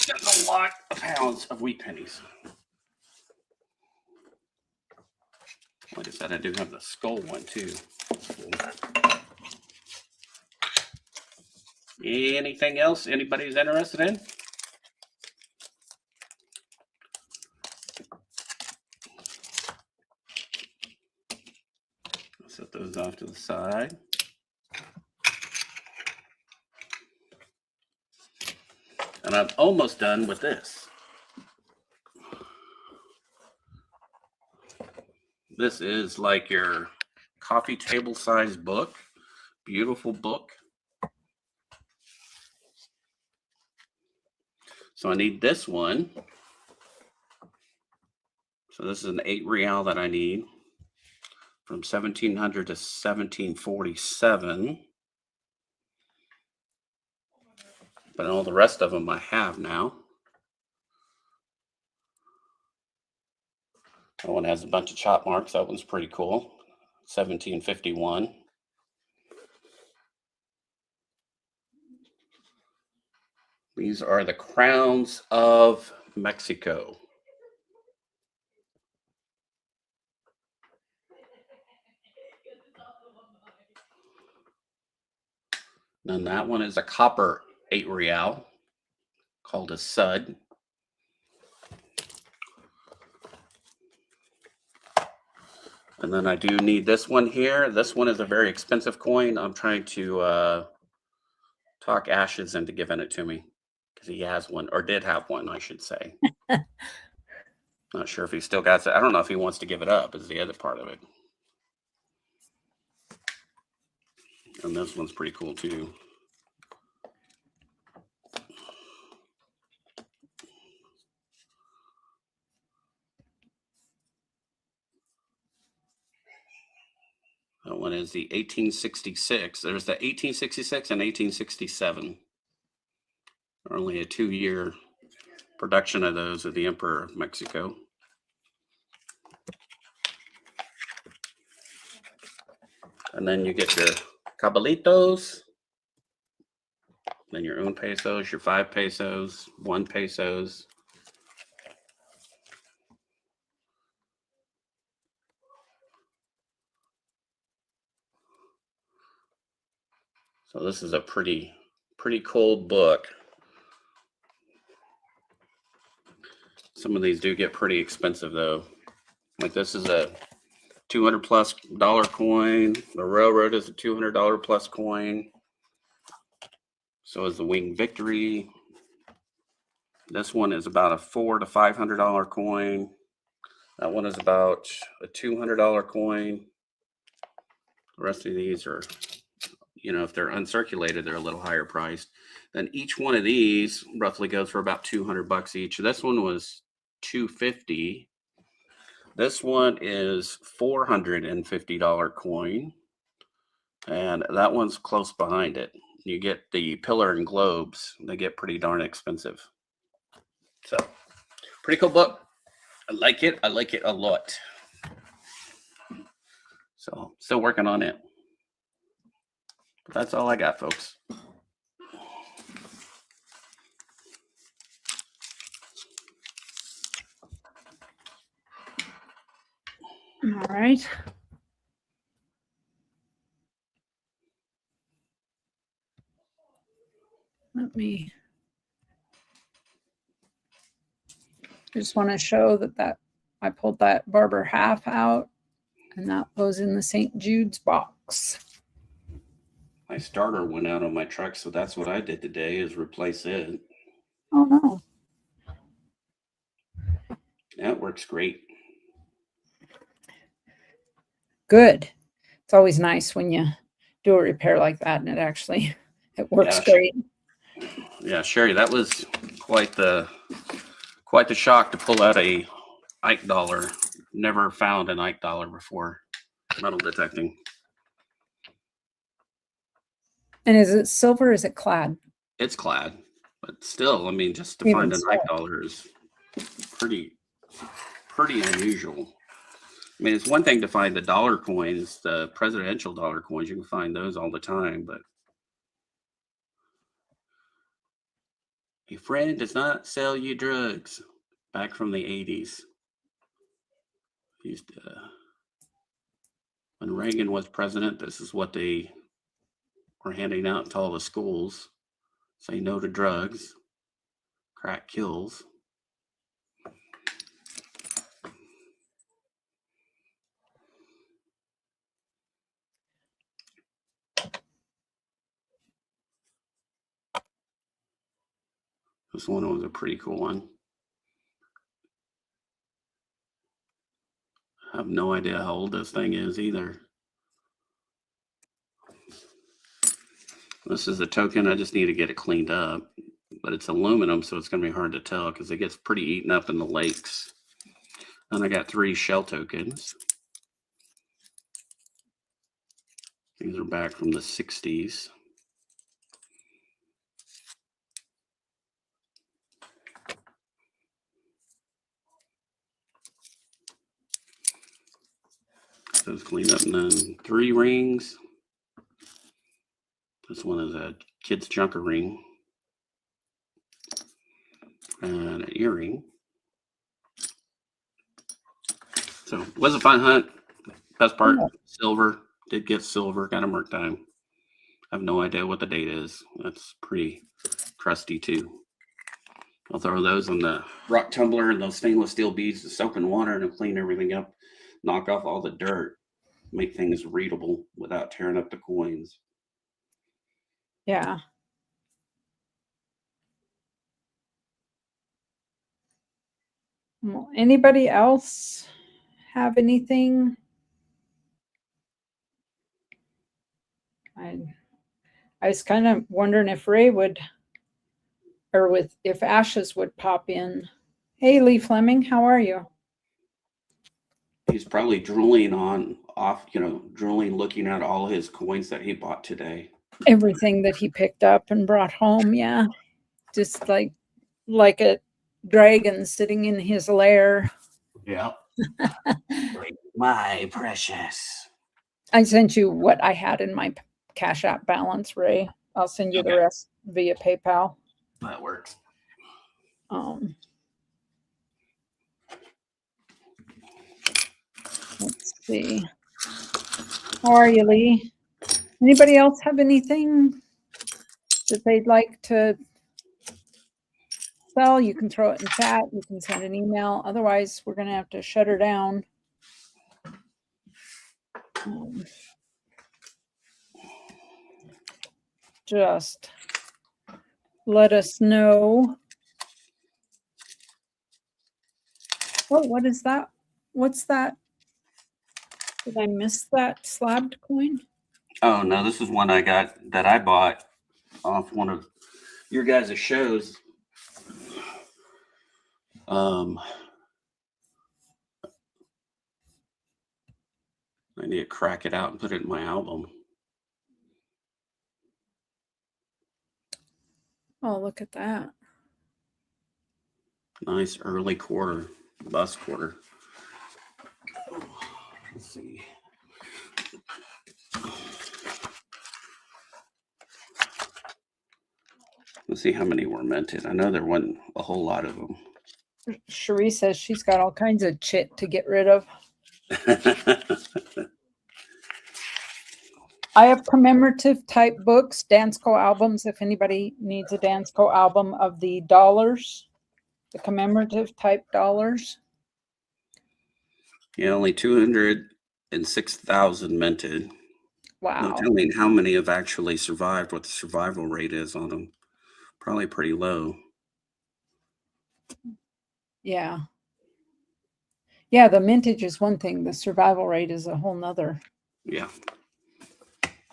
There's a lot of pounds of wheat pennies. Like I said, I do have the skull one too. Anything else anybody's interested in? I'll set those off to the side. And I'm almost done with this. This is like your coffee table size book. Beautiful book. So I need this one. So this is an 8 real that I need from 1700 to 1747. But all the rest of them I have now. That one has a bunch of chop marks. That one's pretty cool. 1751. These are the crowns of Mexico. Then that one is a copper 8 real called a sud. And then I do need this one here. This one is a very expensive coin. I'm trying to talk Ashes into giving it to me because he has one, or did have one, I should say. Not sure if he still got it. I don't know if he wants to give it up is the other part of it. And this one's pretty cool too. That one is the 1866. There's the 1866 and 1867. Only a 2-year production of those of the Emperor of Mexico. And then you get your cabalitos, then your un pesos, your 5 pesos, 1 pesos. So this is a pretty cool book. Some of these do get pretty expensive though. Like this is a $200+ coin. The railroad is a $200+ coin. So is the Winged Victory. This one is about a $400 to $500 coin. That one is about a $200 coin. The rest of these are, you know, if they're uncirculated, they're a little higher priced. Then each one of these roughly goes for about $200 each. This one was $250. This one is $450 coin. And that one's close behind it. You get the pillar and globes. They get pretty darn expensive. So, pretty cool book. I like it. I like it a lot. So, still working on it. But that's all I got, folks. All right. Let me just want to show that I pulled that Barber half out and that goes in the St. Jude's box. My starter went out on my truck, so that's what I did today is replace it. Oh no. That works great. good. It's always nice when you do a repair like that and it works great. Yeah, Sherry, that was quite the shock to pull out a Ike dollar. Never found an Ike dollar before metal detecting. And is it silver or is it clad? It's clad, but still, I mean, just to Even find an so. Ike dollar is pretty unusual. I mean, it's one thing to find the dollar coins, the presidential dollar coins. You can find those all the time, but a friend does not sell you drugs. Back from the 80s. Used to, when Reagan was president, this is what they were handing out to all the schools. Say no to drugs. Crack kills. This one was a pretty cool one. I have no idea how old this thing is either. This is a token. I just need to get it cleaned up. But it's aluminum, so it's going to be hard to tell because it gets pretty eaten up in the lakes. And I got 3 shell tokens. These are back from the 60s. Those cleaned up, and then 3 rings. This one is a kid's junker ring. And an earring. So it was a fun hunt. Best part, silver. Did get silver, got a merc time. I have no idea what the date is. That's pretty crusty too. I'll throw those in the rock tumbler and those stainless steel beads, the soap and water, and clean everything up. Knock off all the dirt. Make things readable without tearing up the coins. Yeah. Well, anybody else have anything? I was kind of wondering if Ray would, or if Ashes would pop in. Hey, Lee Fleming, how are you? He's probably drooling, looking at all his coins that he bought today. Everything that he picked up and brought home, yeah. Just like a dragon sitting in his lair. Yeah. My precious. I sent you what I had in my Cash App balance, Ray. I'll send you the rest via PayPal. That works. Let's see. How are you, Lee? Anybody else have anything that they'd like to sell? You can throw it in chat. You can send an email. Otherwise, we're going to have to shut her down. Just let us know. Oh, what is that? What's that? Did I miss that slabbed coin? Oh, no, this is one I bought off one of your guys' shows. I need to crack it out and put it in my album. Oh, look at that. Nice early quarter, bust quarter. Let's see. Let's see how many were minted. I know there wasn't a whole lot of them. Cherie says she's got all kinds of chit to get rid of. I have commemorative type books, Dansko albums, if anybody needs a Dansko album of the dollars, the commemorative type dollars. Yeah, only 206,000 minted. Wow. No telling how many have actually survived, what the survival rate is on them. Probably pretty low. Yeah. Yeah, the mintage is one thing. The survival rate is a whole nother Yeah.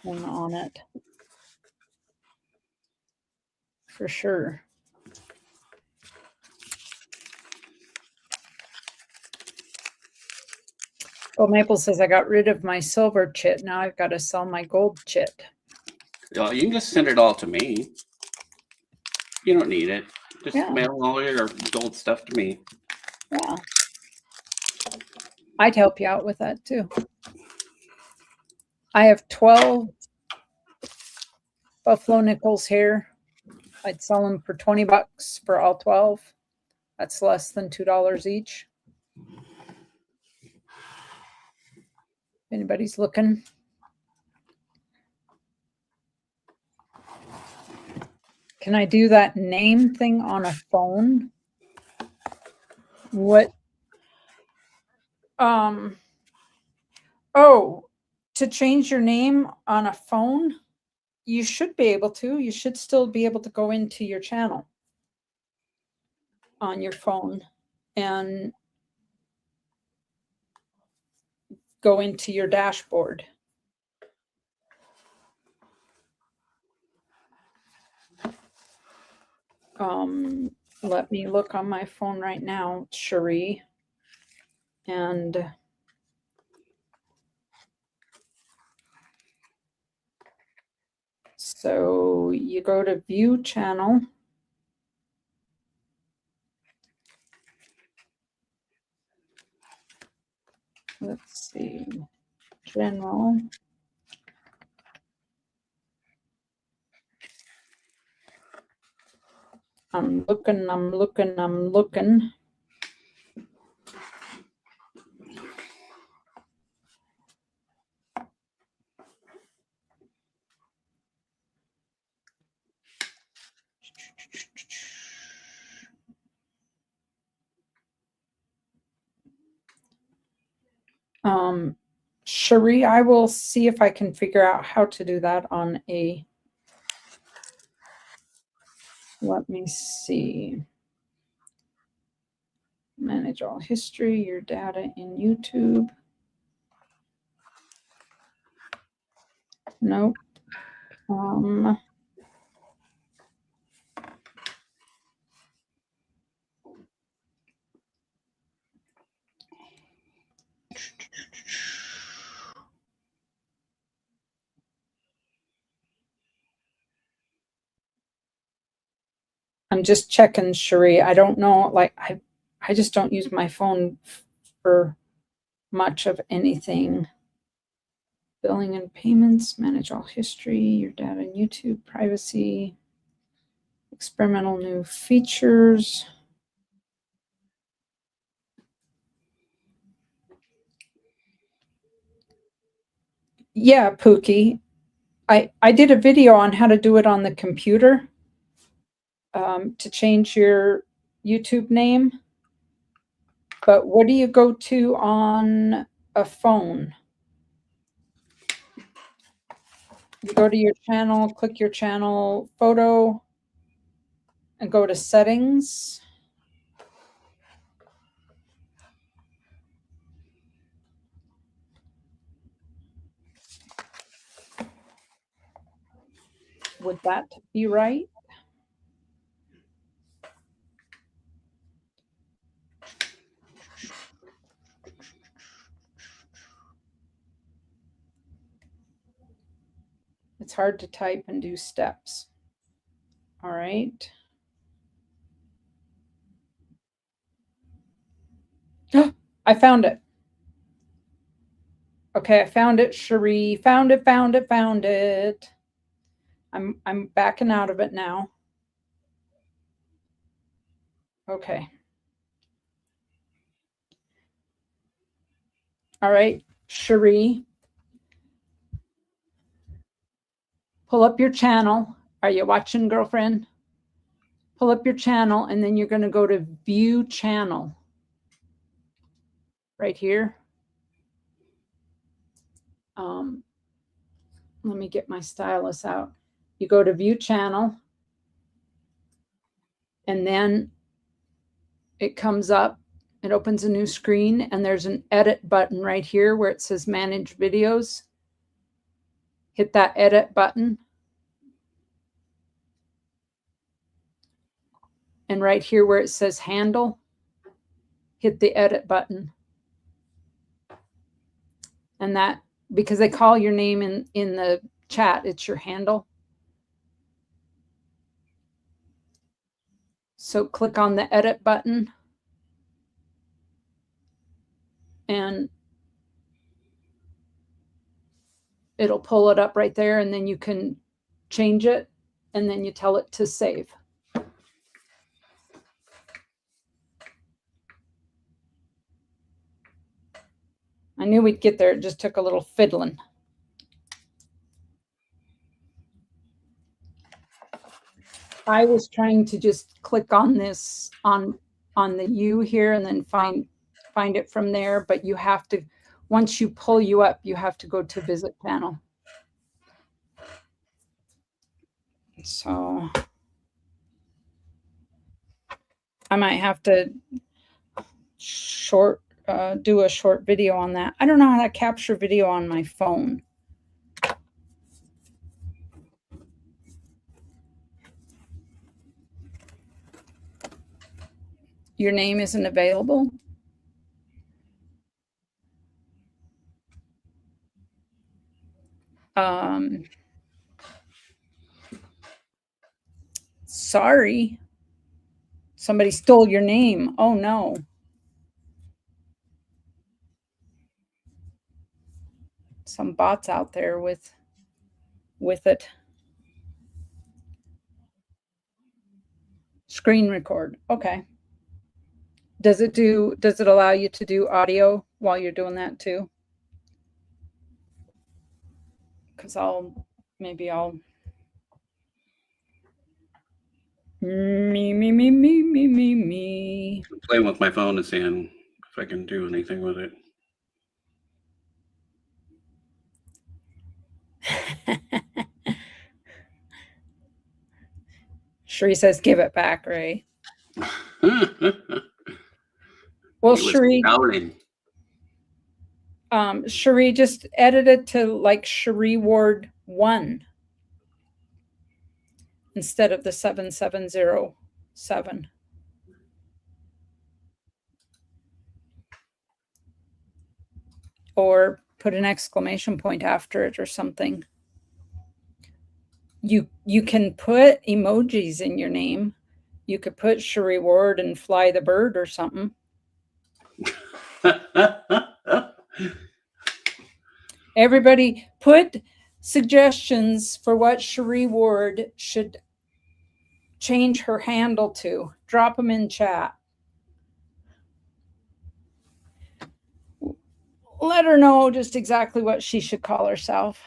thing on it. For sure. Well, Maple says I got rid of my silver chit. Now I've got to sell my gold chit. Yeah, you can just send it all to me. You don't need it. Just Yeah. mail all your gold stuff to me. Yeah. I'd help you out with that too. I have 12 buffalo nickels here. I'd sell them for 20 bucks for all 12. That's less than $2 each. If anybody's looking. Can I do that name thing on a phone? What? Oh, to change your name on a phone, you should be able to. You should still be able to go into your channel on your phone and go into your dashboard. Let me look on my phone right now, Cherie. And so you go to view channel. Let's see, general. I'm looking. Cherie, I will see if I can figure out how to do that on a, let me see. Manage all history, your data in YouTube. Nope. I'm just checking, Cherie. I don't know, like I just don't use my phone for much of anything. Billing and payments, manage all history, your data in YouTube, privacy, experimental new features. Yeah, Pookie. I did a video on how to do it on the computer to change your YouTube name. But what do you go to on a phone? You go to your channel, click your channel photo, and go to settings. Would that be right? It's hard to type and do steps. All right. I found it. Okay, I found it, Cherie. Found it. I'm backing out of it now. Okay. All right, Cherie. Pull up your channel. Are you watching, girlfriend? Pull up your channel, and then you're going to go to view channel. Right here. Let me get my stylus out. You go to view channel, and then it comes up It opens a new screen and there's an edit button right here where it says manage videos. Hit that edit button. And right here where it says handle, hit the edit button. And that, because they call your name in the chat, it's your handle. So click on the edit button and it'll pull it up right there, and then you can change it and then you tell it to save. I knew we'd get there. It just took a little fiddling. I was trying to just click on this on the U here and then find it from there, but you have to, once you pull you up, you have to go to visit panel. So I might have to do a short video on that. I don't know how to capture video on my phone. Your name isn't available. Sorry. Somebody stole your name. Oh no. Some bots out there with it. Screen record. Okay. Does it allow you to do audio while you're doing that too? Because maybe I'll me. I'm playing with my phone and seeing if I can do anything with it. Sheree says, give it back, Ray. Well, Sheree, Sheree, just edit it to like Sheree Ward 1 instead of the 7707. Or put an exclamation point after it or something. You can put emojis in your name. You could put Sheree Ward and fly the bird or something. Everybody put suggestions for what Sheree Ward should change her handle to. Drop them in chat. Let her know just exactly what she should call herself.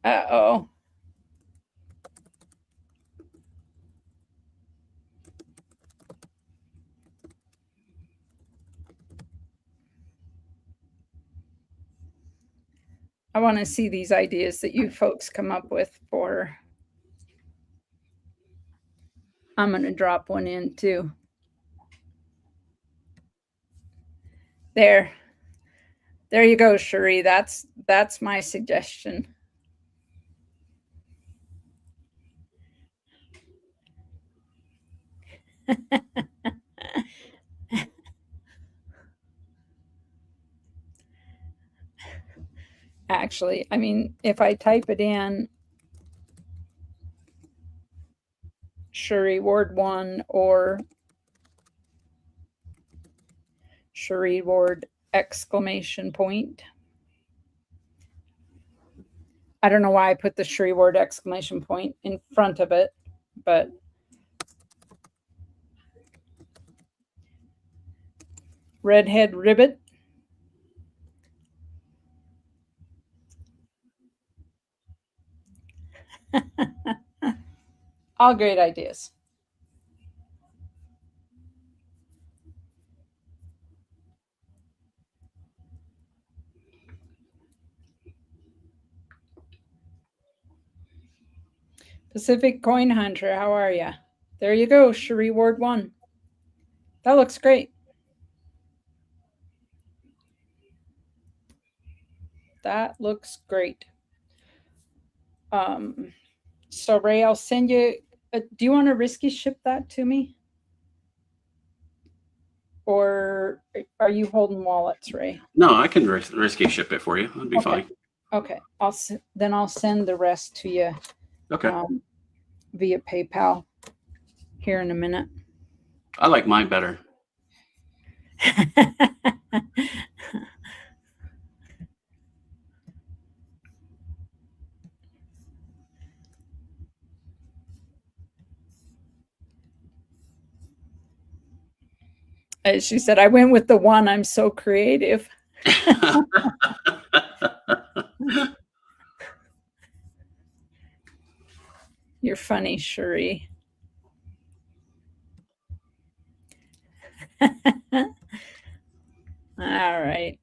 Uh-oh. I want to see these ideas that you folks come up with for. I'm going to drop one in too. There you go, Sheree. That's my suggestion. Actually, I mean, if I type it in, Sheree Ward 1 or Sheree Ward exclamation point. I don't know why I put the Sheree Ward exclamation point in front of it, but redhead ribbit. All great ideas. Pacific Coin Hunter, how are you? There you go, Cherie Ward 1. That looks great. That looks great. So Ray, I'll send you. Do you want to risky ship that to me? Or are you holding wallets, Ray? No, I can risky ship it for you. That'd be fine. Okay. I'll send the rest to you. Okay. Via PayPal here in a minute. I like mine better. As she said, I went with the one. I'm so creative. You're funny, Cherie. All right.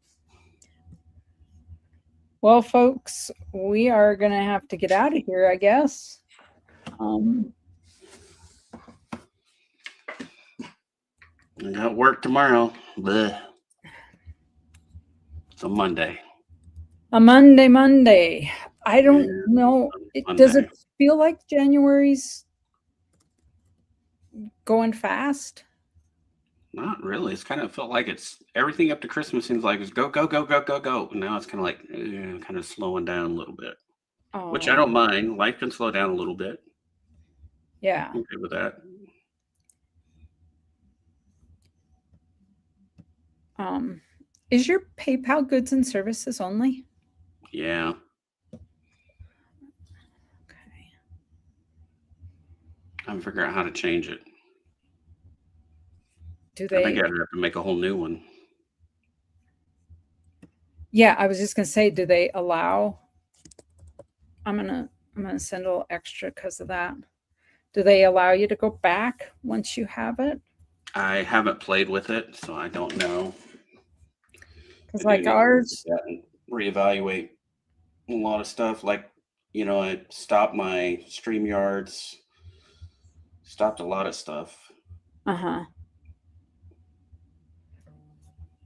Well, folks, we are going to have to get out of here, I guess. I got work tomorrow. Blech. It's a Monday. A Monday. I don't know. Does it feel like January's going fast? Not really. It's kind of felt like it's everything up to Christmas seems like it's go, go, go, go, go, go. And now it's kind of like kind of slowing down a little bit, which I don't mind. Life can slow down a little bit. Yeah. I'm okay with that. Is your PayPal goods and services only? Yeah. Okay. I'm figuring out how to change it. Do they? I think I'd have to make a whole new one. Yeah, I was just gonna say, do they allow? I'm gonna send a little extra because of that. Do they allow you to go back once you have it? I haven't played with it, so I don't know. Because like ours, reevaluate a lot of stuff. Like, I stopped my StreamYards, stopped a lot of stuff.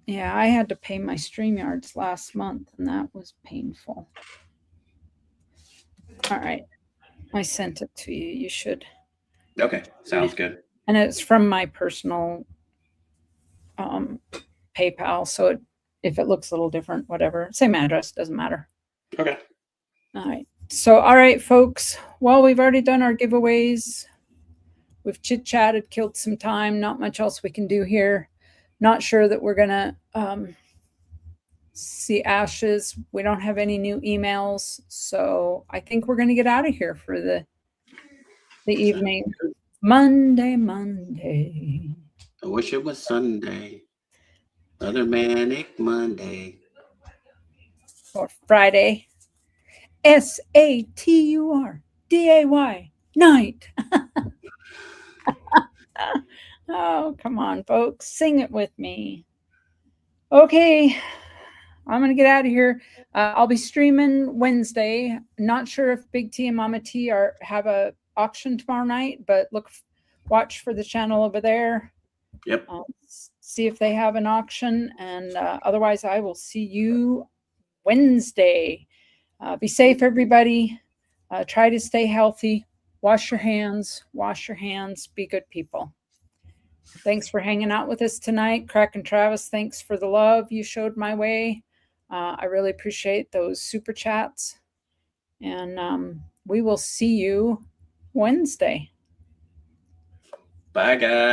Yeah, I had to pay my StreamYards last month, and that was painful. All right, I sent it to you. You should. Okay, sounds good. And it's from my personal PayPal, so if it looks a little different, whatever, same address, doesn't matter. Okay. All right. So, all right, folks. Well, we've already done our giveaways. We've chit-chatted, killed some time. Not much else we can do here. Not sure that we're going to see Ashes. We don't have any new emails. So I think we're going to get out of here for the evening. Monday. I wish it was Sunday. Other manic Monday. Or Friday. SATURDAY. Night. Oh, come on, folks. Sing it with me. Okay. I'm going to get out of here. I'll be streaming Wednesday. Not sure if Big T and Mama T have a auction tomorrow night, but watch for the channel over there. Yep. See if they have an auction. And otherwise, I will see you Wednesday. Be safe, everybody. Try to stay healthy. Wash your hands. Be good people. Thanks for hanging out with us tonight. Crack and Travis, thanks for the love you showed my way. I really appreciate those super chats. And we will see you Wednesday. Bye, guys.